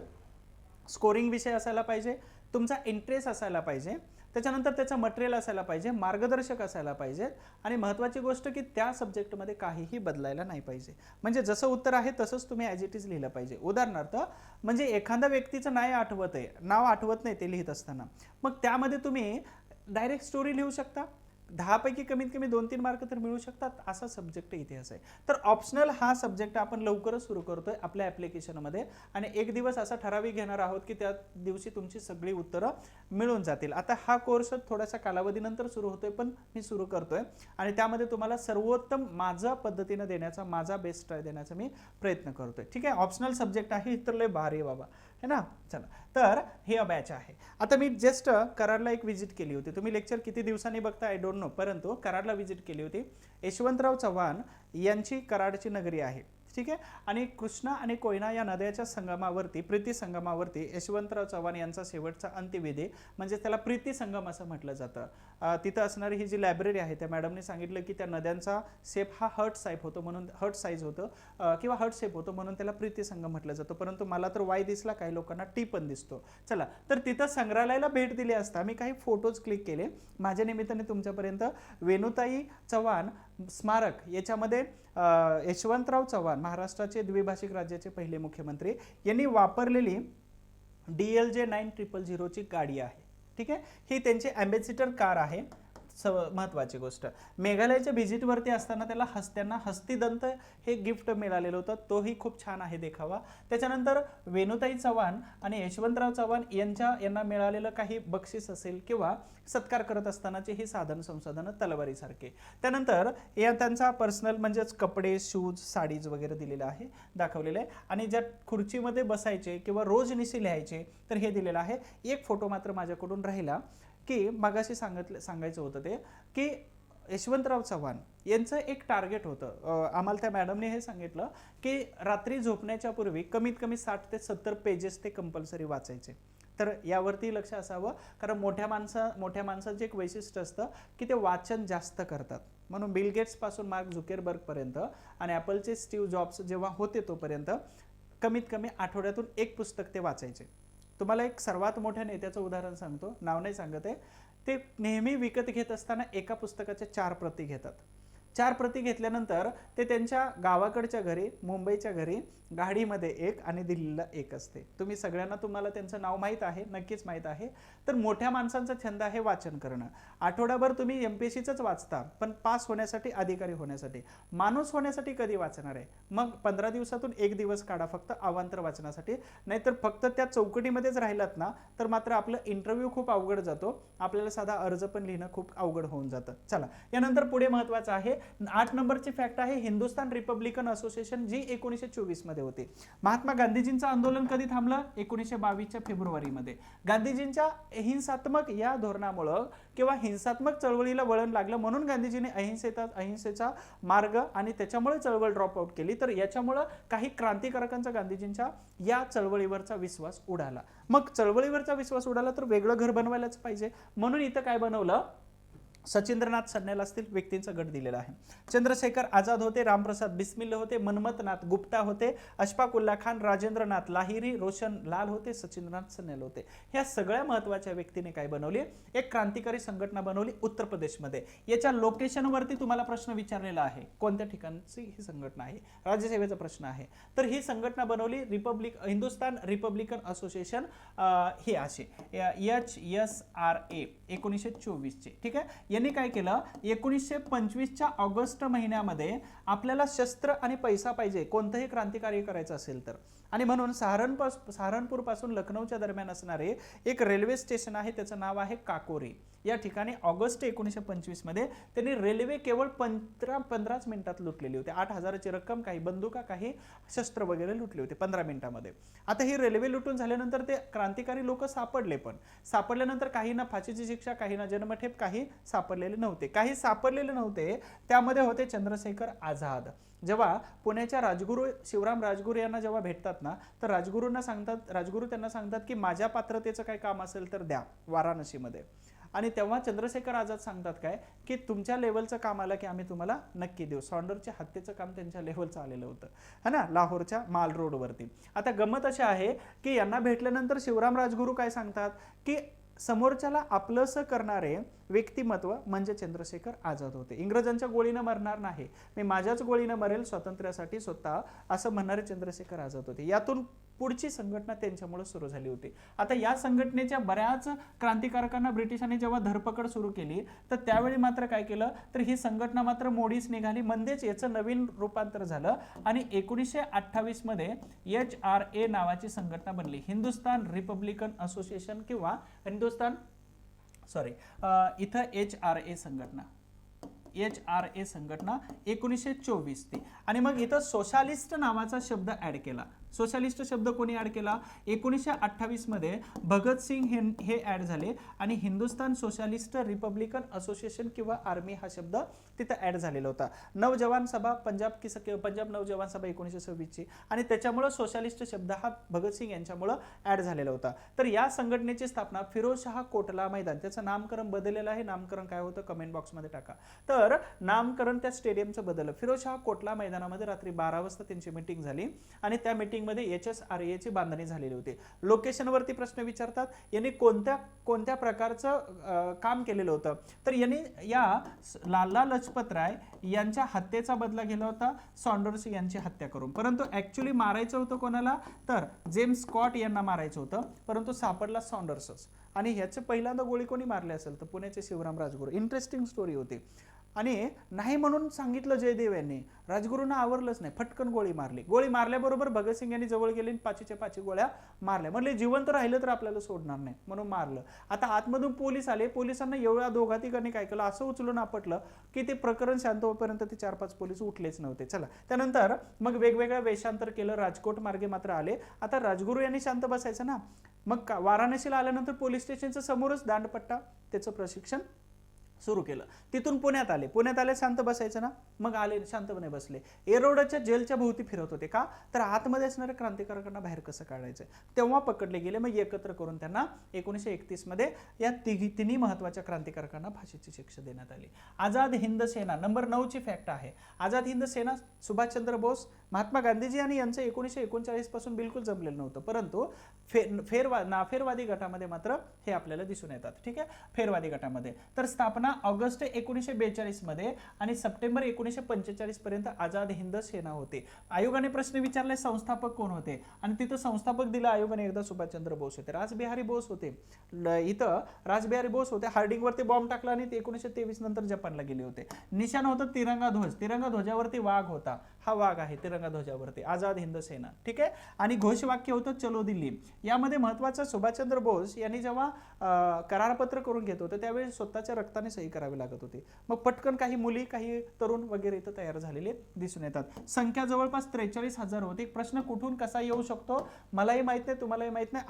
स्कोरिंग विषय असायला पाहिजे, तुमचा इंटरेस्ट असायला पाहिजे, त्याच्यानंतर त्याचं मटेरियल असायला पाहिजे, मार्गदर्शक असायला पाहिजे, आणि महत्त्वाची गोष्ट की त्या सब्जेक्टमध्ये काहीही बदलायला नाही पाहिजे. म्हणजे जसं उत्तर आहे तसंच तुम्ही ॲज इट इज लिहिलं पाहिजे. उदाहरणार्थ म्हणजे एखाद्या व्यक्तीचं नाव आठवत नाही ते लिहित असताना, मग त्यामध्ये तुम्ही डायरेक्ट स्टोरी लिहू शकता, 10 पैकी कमीत कमी 2-3 मार्क तर मिळू शकतात, असा सब्जेक्ट इतिहास आहे. तर ऑप्शनल हा सब्जेक्ट आपण लवकरच सुरू करतोय आपल्या ॲप्लिकेशनमध्ये, आणि एक दिवस असा ठराविक घेणार आहोत की त्या दिवशी तुमची सगळी उत्तरं मिळून जातील. आता हा कोर्स थोड्याशा कालावधीनंतर सुरू होतोय, पण मी सुरू करतोय आणि त्यामध्ये तुम्हाला सर्वोत्तम माझ्या पद्धतीने देण्याचा, माझा बेस्ट ट्राय देण्याचा मी प्रयत्न करतोय. ठीक आहे, ऑप्शनल सब्जेक्ट आहे तर लय भारी बाबा, है ना. चला, तर हे बॅच आहे. आता मी जस्ट कराडला एक विजिट केली होती. तुम्ही लेक्चर किती दिवसांनी बघता आय डोंट नो, परंतु कराडला विजिट केली होती. यशवंतराव चव्हाण यांची कराडची नगरी आहे, ठीक आहे. आणि कृष्णा आणि कोयना या नद्याच्या संगमावरती, प्रीती संगमावरती यशवंतराव चव्हाण यांचा शेवटचा अंत्यविधी, म्हणजे त्याला प्रीती संगम असं म्हटलं जातं. तिथं असणारी ही जी लायब्ररी आहे, त्या मॅडमने सांगितलं की त्या नद्यांचा शेप हा हर्ट साईप होतो, म्हणून हर्ट साईज होतं किंवा हर्ट शेप होतो, म्हणून त्याला प्रीती संगम म्हटलं जातं. परंतु मला तर वाय दिसला, काही लोकांना टी पण दिसतो. चला, तर तिथं संग्रहालयाला भेट दिली असता मी काही फोटोज क्लिक केले माझ्या निमित्ताने तुमच्यापर्यंत. वेणुताई चव्हाण स्मारक याच्यामध्ये यशवंतराव चव्हाण, महाराष्ट्राचे द्विभाषिक राज्याचे पहिले मुख्यमंत्री, यांनी वापरलेली DLJ 9000 ची गाडी आहे, ठीक आहे. ही त्यांची ॲम्बेसिडर कार आहे. महत्त्वाची गोष्ट, मेघालयाच्या व्हिजिटवरती असताना त्यांना हस्तिदंत हे गिफ्ट मिळालेलं होतं, तोही खूप छान आहे देखावा. त्याच्यानंतर वेणुताई चव्हाण आणि यशवंतराव चव्हाण यांना मिळालेलं काही बक्षीस असेल किंवा सत्कार करत असतानाचे ही साधन संसाधनं तलवारीसारखे. त्यानंतर त्यांचा पर्सनल म्हणजेच कपडे, शूज, साडीज वगैरे दिलेलं आहे, दाखवलेलं आहे. आणि ज्या खुर्चीमध्ये बसायचे किंवा रोजनिशी लिहायचे तर हे दिलेलं आहे. एक फोटो मात्र माझ्याकडून राहिला की मगाशी सांगायचं होतं ते की यशवंतराव चव्हाण यांचं एक टार्गेट होतं. आम्हाला त्या मॅडमने हे सांगितलं की रात्री झोपण्याच्या पूर्वी कमीत कमी 60 ते 70 पेजेस ते कंपल्सरी वाचायचे. तर यावरती लक्ष असावं, कारण मोठ्या माणसाचं एक वैशिष्ट्य असतं की ते वाचन जास्त करतात. म्हणून बिल गेट्स पासून मार्क झुकेरबर्ग पर्यंत आणि ॲपलचे स्टीव्ह जॉब्स जेव्हा होते तोपर्यंत कमीत कमी आठवड्यातून एक पुस्तक ते वाचायचे. तुम्हाला एक सर्वात मोठ्या नेत्याचं उदाहरण सांगतो, नाव नाही सांगत आहे. ते नेहमी विकत घेत असताना एका पुस्तकाच्या 4 प्रती घेतात. 4 प्रती घेतल्यानंतर ते त्यांच्या गावाकडच्या घरी, मुंबईच्या घरी गाडीमध्ये एक आणि दिल्लीला एक असते. तुम्हाला त्यांचं नाव माहीत आहे, नक्कीच माहीत आहे. तर मोठ्या माणसांचा छंद आहे वाचन करणं. आठवडाभर तुम्ही MPSCच वाचता, पण पास होण्यासाठी, अधिकारी होण्यासाठी, माणूस होण्यासाठी कधी वाचणार आहे? मग 15 दिवसातून 1 दिवस काढा फक्त अवांतर वाचनासाठी. नाहीतर फक्त त्या चौकटीमध्येच राहिलात ना तर मात्र आपलं इंटरव्ह्यू खूप अवघड जातो, आपल्याला साधा अर्ज पण लिहिणं खूप अवघड होऊन जातं. चला, यानंतर पुढे महत्त्वाचं आहे 8 नंबरची फॅक्ट आहे हिंदुस्थान रिपब्लिकन असोसिएशन, जी 1924 मध्ये होते. महात्मा गांधीजींचं आंदोलन कधी थांबलं? 1922च्या फेब्रुवारीमध्ये. गांधीजींच्या अहिंसात्मक या धोरणामुळे किंवा हिंसात्मक चळवळीला वळण लागलं, म्हणून गांधीजींनी अहिंसेचा मार्ग आणि त्याच्यामुळे चळवळ ड्रॉप आउट केली. तर याच्यामुळे काही क्रांतिकारकांचा गांधीजींच्या या चळवळीवरचा विश्वास उडाला. मग चळवळीवरचा विश्वास उडाला तर वेगळं घर बनवायलाच पाहिजे, म्हणून इथं काय बनवलं, सचिंद्रनाथ सन्याल असतील व्यक्तींचा गट दिलेला आहे. चंद्रशेखर आझाद होते, रामप्रसाद बिस्मिल होते, मनमथनाथ गुप्ता होते, अशफाक उल्ला खान, राजेंद्रनाथ लाहिरी, रोशन लाल होते, सचिंद्रनाथ सन्याल होते. ह्या सगळ्या महत्वाच्या व्यक्तीने काय बनवली, एक क्रांतिकारी संघटना बनवली उत्तर प्रदेशमध्ये. याच्या लोकेशनवरती तुम्हाला प्रश्न विचारलेला आहे, कोणत्या ठिकाणची ही संघटना आहे, राज्यसेवेचा प्रश्न आहे. तर ही संघटना बनवली हिंदुस्थान रिपब्लिकन असोसिएशन, ही अशी HSRA 1924 ची. ठीक आहे. यांनी काय केलं, 1925च्या ऑगस्ट महिन्यामध्ये आपल्याला शस्त्र आणि पैसा पाहिजे कोणतंही क्रांतिकार्य करायचं असेल तर, आणि म्हणून सहारनपूर पासून लखनौच्या दरम्यान असणारे एक रेल्वे स्टेशन आहे, त्याचं नाव आहे काकोरी. या ठिकाणी ऑगस्ट 1925 मध्ये त्यांनी रेल्वे केवळ 15 मिनिटात लुटलेली होती. 8,000ची रक्कम, काही बंदुका, काही शस्त्र वगैरे लुटले होते 15 मिनिटांमध्ये. आता ही रेल्वे लुटून झाल्यानंतर ते क्रांतिकारी लोक सापडले, पण सापडल्यानंतर काहींना फाशीची शिक्षा, काहींना जन्मठेप, काही सापडलेले नव्हते. काही सापडलेले नव्हते त्यामध्ये होते चंद्रशेखर आझाद. जेव्हा पुण्याच्या राजगुरू शिवराम राजगुरू यांना जेव्हा भेटतात ना, तर राजगुरू त्यांना सांगतात की माझ्या पात्रतेचं काही काम असेल तर द्या वाराणसीमध्ये. आणि तेव्हा चंद्रशेखर आझाद सांगतात काय की तुमच्या लेवलचं काम आलं की आम्ही तुम्हाला नक्की देऊ. सॉन्डरच्या हत्येचं काम त्यांच्या लेवलचं आलेलं होतं, है ना, लाहोरच्या माल रोडवरती. आता गंमत अशी आहे की यांना भेटल्यानंतर शिवराम राजगुरू काय सांगतात की समोरच्याला आपलंसं करणारे व्यक्तिमत्व म्हणजे चंद्रशेखर आझाद होते. इंग्रजांच्या गोळीनं मरणार नाही, मी माझ्याच गोळीनं मरेल स्वातंत्र्यासाठी स्वतः, असं म्हणणारे चंद्रशेखर आझाद होते. यातून पुढची संघटना त्यांच्यामुळे सुरू झाली होती. आता या संघटनेच्या बऱ्याच क्रांतिकारकांना ब्रिटिशांनी जेव्हा धरपकड सुरू केली, तर त्यावेळी मात्र काय केलं, तर ही संघटना मात्र मोडीच निघाली. म्हणजेच याचं नवीन रूपांतर झालं आणि 1928 मध्ये HRA नावाची संघटना बनली, हिंदुस्थान रिपब्लिकन असोसिएशन किंवा इथं HRA संघटना 1924 ती. आणि मग इथं सोशलिस्ट नावाचा शब्द ऍड केला. सोशलिस्ट शब्द कोणी ऍड केला, 1928 मध्ये भगतसिंग हे ऍड झाले आणि हिंदुस्थान सोशलिस्ट रिपब्लिकन असोसिएशन किंवा आर्मी हा शब्द तिथं ऍड झालेला होता. नवजवान सभा पंजाब नवजवान सभा 1926 ची, आणि त्याच्यामुळे सोशलिस्ट शब्द हा भगतसिंग यांच्यामुळे ऍड झालेला होता. तर या संघटनेची स्थापना फिरोजशाह कोटला मैदान, त्याचं नामकरण बदललेलं आहे, नामकरण काय होतं कमेंट बॉक्स मध्ये टाका. तर नामकरण त्या स्टेडियमचं बदललं, फिरोजशाह कोटला मैदानामध्ये रात्री 12 वाजता त्यांची मीटिंग झाली आणि त्या मीटिंग मध्ये HSRA ची बांधणी झालेली होती. लोकेशन वरती प्रश्न विचारतात, यांनी कोणत्या प्रकारचं काम केलेलं होतं, तर यांनी या लाला लजपत राय यांच्या हत्येचा बदला घेतला होता सॉन्डर्स यांची हत्या करून. परंतु ऍक्च्युअली मारायचं होतं कोणाला, तर जेम्स स्कॉट यांना मारायचं होतं, परंतु सापडला सॉन्डर्सच. आणि ह्याचे पहिल्यांदा गोळी कोणी मारली असेल तर पुण्याचे शिवराम राजगुरू. इंटरेस्टिंग स्टोरी होती. आणि नाही म्हणून सांगितलं जयदेव यांनी, राजगुरूंना आवरलंच नाही, फटकन गोळी मारली. गोळी मारल्याबरोबर भगतसिंग यांनी जवळ गेले, 5च्या 5 गोळ्या मारल्या. म्हणले जिवंत राहिलं तर आपल्याला सोडणार नाही म्हणून मारलं. आता आतमधून पोलीस आले, पोलिसांना एवढ्या दोघातिकांनी काय केलं, असं उचलून आपटलं की ते प्रकरण शांत होईपर्यंत ते 4-5 पोलीस उठलेच नव्हते. चला, त्यानंतर मग वेगवेगळ्या वेशांतर केलं, राजकोट मार्गे मात्र आले. आता राजगुरू यांनी शांत बसायचं ना, मग वाराणसीला आल्यानंतर पोलीस स्टेशनच्या समोरच दांडपट्टा, त्याचं प्रशिक्षण सुरू केलं. तिथून पुण्यात आले, शांत बसायचं ना, मग आले शांतपणे बसले. एरोडाच्या जेलच्या भोवती फिरत होते. का, तर आतमध्ये असणाऱ्या क्रांतिकारकांना बाहेर कसं काढायचं, तेव्हा पकडले गेले. मग एकत्र करून त्यांना 1931 मध्ये या तिन्ही महत्वाच्या क्रांतिकारकांना फाशीची शिक्षा देण्यात आली. आझाद हिंद सेना नंबर 9 ची फॅक्ट आहे. आझाद हिंद सेना सुभाषचंद्र बोस, महात्मा गांधीजी आणि यांचं 1939 पासून बिलकुल जमलेलं नव्हतं, परंतु नाफेरवादी गटामध्ये मात्र हे आपल्याला दिसून येतात. ठीक आहे, फेरवादी गटामध्ये. तर स्थापना ऑगस्ट 1942 मध्ये आणि सप्टेंबर 1945 पर्यंत आझाद हिंद सेना होते. आयोगाने प्रश्न विचारले संस्थापक कोण होते, आणि तिथं संस्थापक दिलं आयोगाने एकदा सुभाषचंद्र बोस होते, रासबिहारी बोस होते. इथं रासबिहारी बोस होते. हार्डिंग वरती बॉम्ब टाकला आणि 1923 नंतर जपानला गेले होते. निशाण होतं तिरंगा ध्वज, तिरंगा ध्वजावरती वाघ होता, हा वाघ आहे तिरंगा ध्वजावरती, आझाद हिंद सेना. ठीक आहे, आणि घोषवाक्य होतं चलो दिल्ली. यामध्ये महत्वाचं सुभाषचंद्र बोस यांनी जेव्हा करारपत्र करून घेत होते त्यावेळी स्वतःच्या रक्ताने सही करावी लागत होती. मग पटकन काही मुली, काही तरुण वगैरे इथं तयार झालेले दिसून येतात. संख्या जवळपास 43,000 होती. प्रश्न कुठून कसा येऊ शकतो मलाही माहित नाही, तुम्हालाही माहित नाही,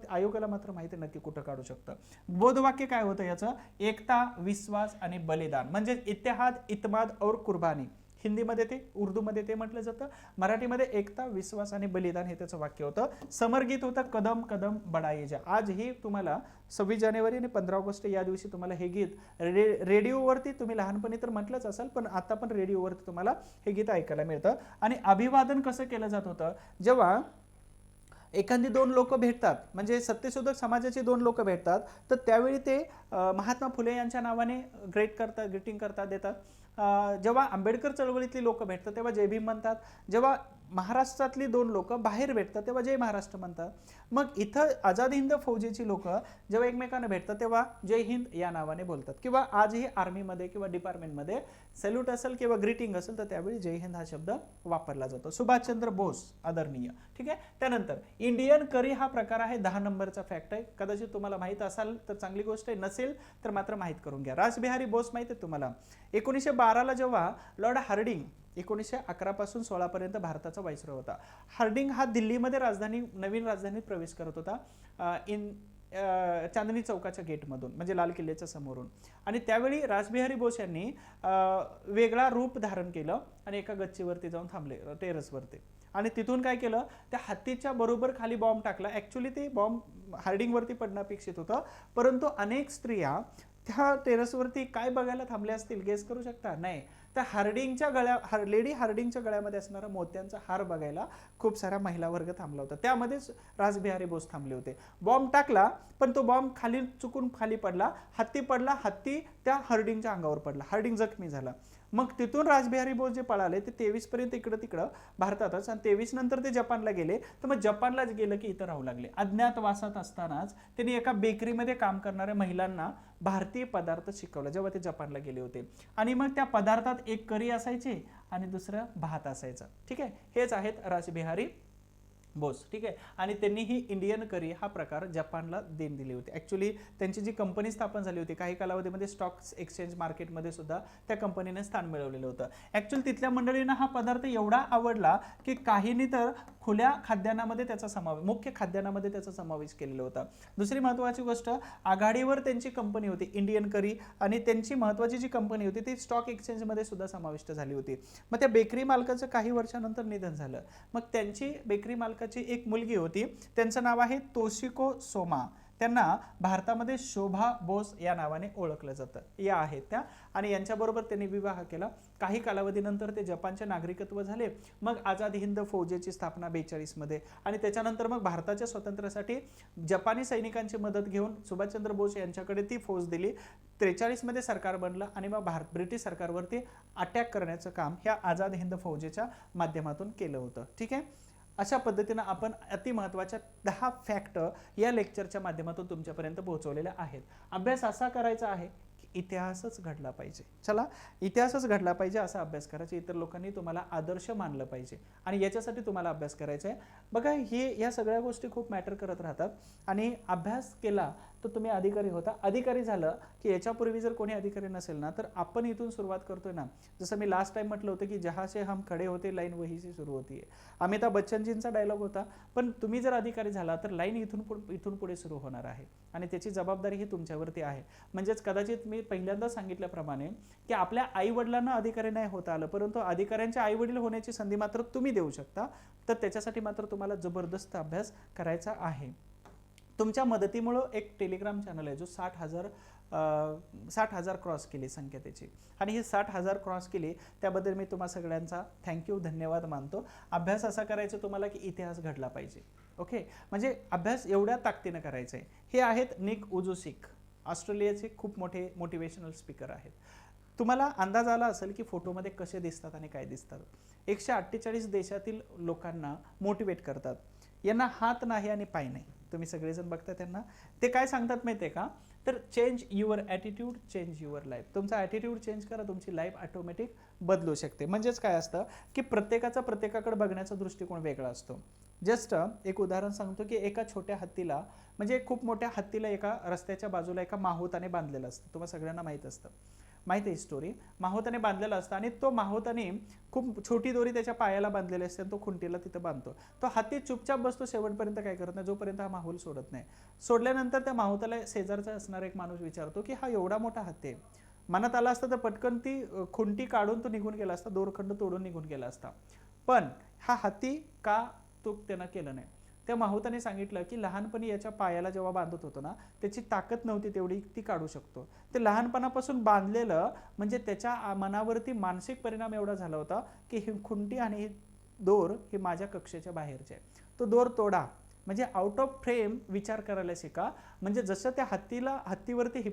आयोगाला मात्र माहिती नक्की कुठं काढू शकतं. बोधवाक्य काय होतं याचं, एकता, विश्वास आणि बलिदान, म्हणजे इत्तेहाद, इत्माद और कुर्बानी. हिंदीमध्ये ते, उर्दूमध्ये ते म्हटलं जातं, मराठीमध्ये एकता, विश्वास आणि बलिदान हे त्याचं वाक्य होतं. समरगीत होतं कदम कदम बढाये जा. आज ही तुम्हाला 26 जानेवारी आणि 15 ऑगस्ट या दिवशी तुम्हाला हे गीत रेडिओवरती, तुम्ही लहानपणी तर म्हटलंच असाल, पण आता पण रेडिओवरती तुम्हाला हे गीत ऐकायला मिळतं. आणि अभिवादन कसं केलं जात होतं, जेव्हा एखादी दोन लोक भेटतात, म्हणजे सत्यशोधक समाजाची दोन लोक भेटतात, तर त्यावेळी ते महात्मा फुले यांच्या नावाने ग्रीटिंग करतात, देतात. जेव्हा आंबेडकर चळवळीतली लोक भेटतात तेव्हा जय भीम म्हणतात. जेव्हा महाराष्ट्रातली दोन लोक बाहेर भेटतात तेव्हा जय महाराष्ट्र म्हणतात. मग इथं आझाद हिंद फौजेची लोक जेव्हा एकमेकांना भेटतात तेव्हा जय हिंद या नावाने बोलतात. किंवा आजही आर्मीमध्ये किंवा डिपार्टमेंटमध्ये सॅल्यूट असेल किंवा ग्रीटिंग असेल तर त्यावेळी जय हिंद हा शब्द वापरला जातो. सुभाषचंद्र बोस आदरणीय. ठीक आहे. त्यानंतर इंडियन करी हा प्रकार आहे, 10 नंबरचा फॅक्ट आहे. कदाचित तुम्हाला माहित असाल तर चांगली गोष्ट आहे, नसेल तर मात्र माहित करून घ्या. रासबिहारी बोस माहिती आहे तुम्हाला. 1912ला जेव्हा लॉर्ड हार्डिंग 1911 पासून 16 पर्यंत भारताचा व्हाईसरॉय होता. हार्डिंग हा दिल्लीमध्ये नवीन राजधानीत प्रवेश करत होता, चांदणी चौकाच्या गेटमधून, म्हणजे लाल किल्ल्याच्या समोरून. आणि त्यावेळी रासबिहारी बोस यांनी वेगळा रूप धारण केलं आणि एका गच्चीवरती जाऊन थांबले, टेरेसवरती. आणि तिथून काय केलं, त्या हत्तीच्या बरोबर खाली बॉम्ब टाकला. ऍक्च्युली ते बॉम्ब हार्डिंगवरती पडणं अपेक्षित होतं, परंतु अनेक स्त्रिया त्या टेरेसवरती काय बघायला थांबल्या असतील, गेस करू शकता? नाही, तर लेडी हार्डिंगच्या गळ्यामध्ये असणारा मोत्यांचा हार बघायला खूप सारा महिला वर्ग थांबला होता. त्यामध्येच रासबिहारी बोस थांबले होते. बॉम्ब टाकला, पण तो बॉम्ब चुकून खाली पडला, हत्ती पडला, हत्ती त्या हार्डिंगच्या अंगावर पडला, हार्डिंग जखमी झाला. मग तिथून रासबिहारी बोस जे पळाले ते 23 पर्यंत इकडं तिकडं भारतातच, आणि 23 नंतर ते जपानला गेले. तर मग जपानलाच गेलं की इथं राहू लागले. अज्ञातवासात असतानाच त्यांनी एका बेकरीमध्ये काम करणाऱ्या महिलांना भारतीय पदार्थ शिकवला जेव्हा ते जपानला गेले होते. आणि मग त्या पदार्थात एक करी असायची आणि दुसरं भात असायचा. ठीक आहे. हेच आहेत रासबिहारी बोस. ठीक आहे. आणि त्यांनी ही इंडियन करी हा प्रकार जपानला देण दिली होती. ऍक्च्युली त्यांची जी कंपनी स्थापन झाली होती काही कालावधीमध्ये स्टॉक एक्सचेंज मार्केटमध्ये सुद्धा त्या कंपनीने स्थान मिळवलेलं होतं. ऍक्च्युअली तिथल्या मंडळींना हा पदार्थ एवढा आवडला की काहींनी तर खुल्या खाद्यान्नामध्ये त्याचा समावेश, मुख्य खाद्यान्नामध्ये त्याचा समावेश केलेला होता. दुसरी महत्त्वाची गोष्ट, आघाडीवर त्यांची कंपनी होती इंडियन करी, आणि त्यांची महत्त्वाची जी कंपनी होती ती स्टॉक एक्सचेंजमध्ये सुद्धा समाविष्ट झाली होती. मग त्या बेकरी मालकाचं काही वर्षानंतर निधन झालं. मग त्यांची बेकरी मालकाची एक मुलगी होती, त्यांचं नाव आहे तोशिको सोमा. त्यांना भारतामध्ये शोभा बोस या नावाने ओळखलं जातं. या आहेत त्या, आणि यांच्याबरोबर त्यांनी विवाह केला. काही कालावधीनंतर ते जपानचे नागरिकत्व झाले. मग आझाद हिंद फौजेची स्थापना 42 मध्ये, आणि त्याच्यानंतर मग भारताच्या स्वातंत्र्यासाठी जपानी सैनिकांची मदत घेऊन सुभाषचंद्र बोस यांच्याकडे ती फौज दिली. 43 मध्ये सरकार बनलं आणि मग ब्रिटिश सरकारवरती अटॅक करण्याचं काम ह्या आझाद हिंद फौजेच्या माध्यमातून केलं होतं. ठीक आहे. अशा पद्धतीनं आपण अतिमहत्त्वाच्या 10 फॅक्ट या लेक्चरच्या माध्यमातून तुमच्यापर्यंत पोहोचवलेल्या आहेत. अभ्यास असा करायचा आहे की इतिहासच घडला पाहिजे. चला, इतिहासच घडला पाहिजे असा अभ्यास करायचा. इतर लोकांनी तुम्हाला आदर्श मानलं पाहिजे आणि याच्यासाठी तुम्हाला अभ्यास करायचा आहे. बघा, या सगळ्या गोष्टी खूप मॅटर करत राहतात. आणि अभ्यास केला तर तुम्ही अधिकारी होता. अधिकारी झालं की याच्यापूर्वी जर कोणी अधिकारी नसेल ना, तर आपण इथून सुरुवात करतोय ना. जसं मी लास्ट टाइम म्हटलं होतं की जहाँ से हम खडे होते लाईन वही से सुरू होती है, अमिताभ बच्चनजींचा डायलॉग होता. पण तुम्ही जर अधिकारी झाला तर लाईन इथून पुढे सुरू होणार आहे, आणि त्याची जबाबदारी ही तुमच्यावरती आहे. म्हणजेच कदाचित मी पहिल्यांदा सांगितल्याप्रमाणे की आपल्या आई वडिलांना अधिकारी नाही होता आलं, परंतु अधिकाऱ्यांचे आई वडील होण्याची संधी मात्र तुम्ही देऊ शकता. तर त्याच्यासाठी मात्र तुम्हाला जबरदस्त अभ्यास करायचा आहे. तुमच्या मदतीमुळे एक टेलिग्राम चॅनल आहे जो 60,000 क्रॉस केली संख्या त्याची, आणि ही 60,000 क्रॉस केली त्याबद्दल मी तुम्हा सगळ्यांचा थँक्यू, धन्यवाद मानतो. अभ्यास असा करायचा तुम्हाला की इतिहास घडला पाहिजे. ओके, म्हणजे अभ्यास एवढ्या ताकदीनं करायचा आहे. हे आहेत निक उजुसिक, ऑस्ट्रेलियाचे खूप मोठे मोटिवेशनल स्पीकर आहेत. तुम्हाला अंदाज आला असेल की फोटोमध्ये कसे दिसतात आणि काय दिसतात. 148 देशातील लोकांना मोटिवेट करतात. यांना हात नाही आणि पाय नाही, तुम्ही सगळेजण बघता त्यांना. ते काय सांगतात माहिती आहे का, तर change your attitude, change your life. तुमचा ॲटिट्यूड चेंज करा, तुमची लाईफ ऑटोमॅटिक बदलू शकते. म्हणजेच काय असतं की प्रत्येकाकडे बघण्याचा दृष्टिकोन वेगळा असतो. जस्ट एक उदाहरण सांगतो की एका छोट्या हत्तीला, म्हणजे खूप मोठ्या हत्तीला एका रस्त्याच्या बाजूला एका माहुताने बांधलेलं असतं. तुम्हाला सगळ्यांना माहीत असतं, माहिती आहे स्टोरी. माहुताने बांधलेला असतं आणि तो माहुताने खूप छोटी दोरी त्याच्या पायाला बांधलेली असते आणि तो खुंटीला तिथं बांधतो. तो हत्ती चुपचाप बसतो, शेवटपर्यंत काय करत नाही, जोपर्यंत हा माहूल सोडत नाही. सोडल्यानंतर त्या माहुताला शेजारचा असणारा एक माणूस विचारतो की हा एवढा मोठा हत्ती आहे, मनात आलं असतं तर पटकन ती खुंटी काढून तो निघून गेला असता, दोरखंड तोडून निघून गेला असता. पण हा हत्ती का तो त्यानं केलं नाही? त्या माहुताने सांगितलं की लहानपणी याच्या पायाला जेव्हा बांधत होतो ना, त्याची ताकद नव्हती तेवढी ती काढू शकतो. ते लहानपणापासून बांधलेलं म्हणजे त्याच्या मनावरती मानसिक परिणाम एवढा झाला होता की ही खुंटी आणि ही दोर हे माझ्या कक्षेच्या बाहेरचे आहे, तो दोर तोडा. म्हणजे आउट ऑफ फ्रेम विचार करायला शिका. म्हणजे जसं त्या हत्तीवरती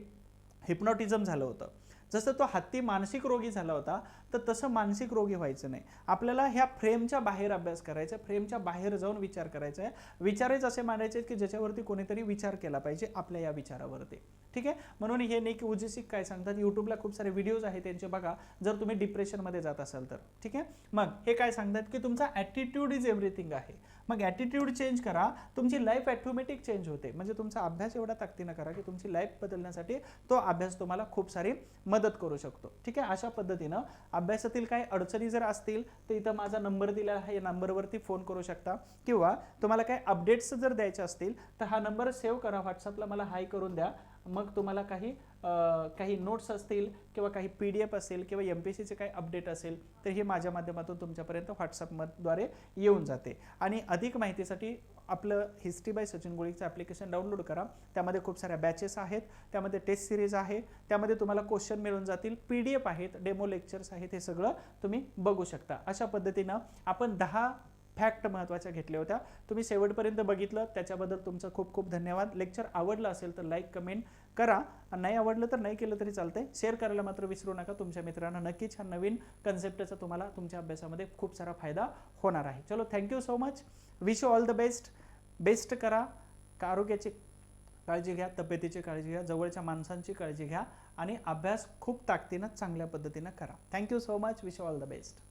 हिप्नॉटिझम झालं होतं, जसं तो हत्ती मानसिक रोगी झाला होता, तर तसं मानसिक रोगी व्हायचं नाही. आपल्याला ह्या फ्रेमच्या बाहेर अभ्यास करायचा, फ्रेमच्या बाहेर जाऊन विचार करायचा आहे. विचारच असे मांडायचे की ज्याच्यावरती कोणीतरी विचार केला पाहिजे आपल्या या विचारावरती. ठीक आहे. म्हणून हे निक वुजिसिक काय सांगतात, यूट्यूबला खूप सारे व्हिडिओज आहेत त्यांचे बघा, जर तुम्ही डिप्रेशनमध्ये जात असाल तर. ठीक आहे. मग हे काय सांगतात की तुमचा ॲटिट्यूड इज एव्हरीथिंग आहे. मग ॲटिट्यूड चेंज करा, तुमची लाईफ ॲटोमॅटिक चेंज होते. म्हणजे तुमचा अभ्यास एवढा ताकदीनं करा की तुमची लाईफ बदलण्यासाठी तो अभ्यास तुम्हाला खूप सारी मदत करू शकतो. ठीक आहे. अशा पद्धतीनं अभ्यासातील काही अडचणी जर असतील तर इथं माझा नंबर दिला आहे, या नंबरवरती फोन करू शकता. किंवा तुम्हाला काही अपडेट्स जर द्यायचे असतील तर हा नंबर सेव्ह करा, व्हॉट्सअपला मला हाय करून द्या. मग तुम्हाला काही नोट्स असतील किंवा काही PDF असेल किंवा MPSCचे काही अपडेट असेल तर हे माझ्या माध्यमातून तुमच्यापर्यंत व्हॉट्सअपद्वारे येऊन जाते. आणि अधिक माहितीसाठी आपलं हिस्ट्री बाय सचिन गोळीचं ॲप्लिकेशन डाउनलोड करा. त्यामध्ये खूप साऱ्या बॅचेस आहेत, त्यामध्ये टेस्ट सिरीज आहे, त्यामध्ये तुम्हाला क्वेश्चन मिळून जातील, PDF आहेत, डेमो लेक्चर्स आहेत, हे सगळं तुम्ही बघू शकता. अशा पद्धतीनं आपण 10 फॅक्ट महत्त्वाच्या घेतल्या होत्या. तुम्ही शेवटपर्यंत बघितलं त्याच्याबद्दल तुमचं खूप खूप धन्यवाद. लेक्चर आवडलं असेल तर लाईक कमेंट करा, नाही आवडलं तर नाही केलं तरी चालतंय. शेअर करायला मात्र विसरू नका तुमच्या मित्रांना. नक्कीच हा नवीन कन्सेप्टचा तुम्हाला तुमच्या अभ्यासामध्ये खूप सारा फायदा होणार आहे. चलो, thank you so much. Wish you all the best. Best करा. आरोग्याची काळजी घ्या, तब्येतीची काळजी घ्या, जवळच्या माणसांची काळजी घ्या आणि अभ्यास खूप ताकदीनं चांगल्या पद्धतीनं करा. Thank you so much. Wish you all the best.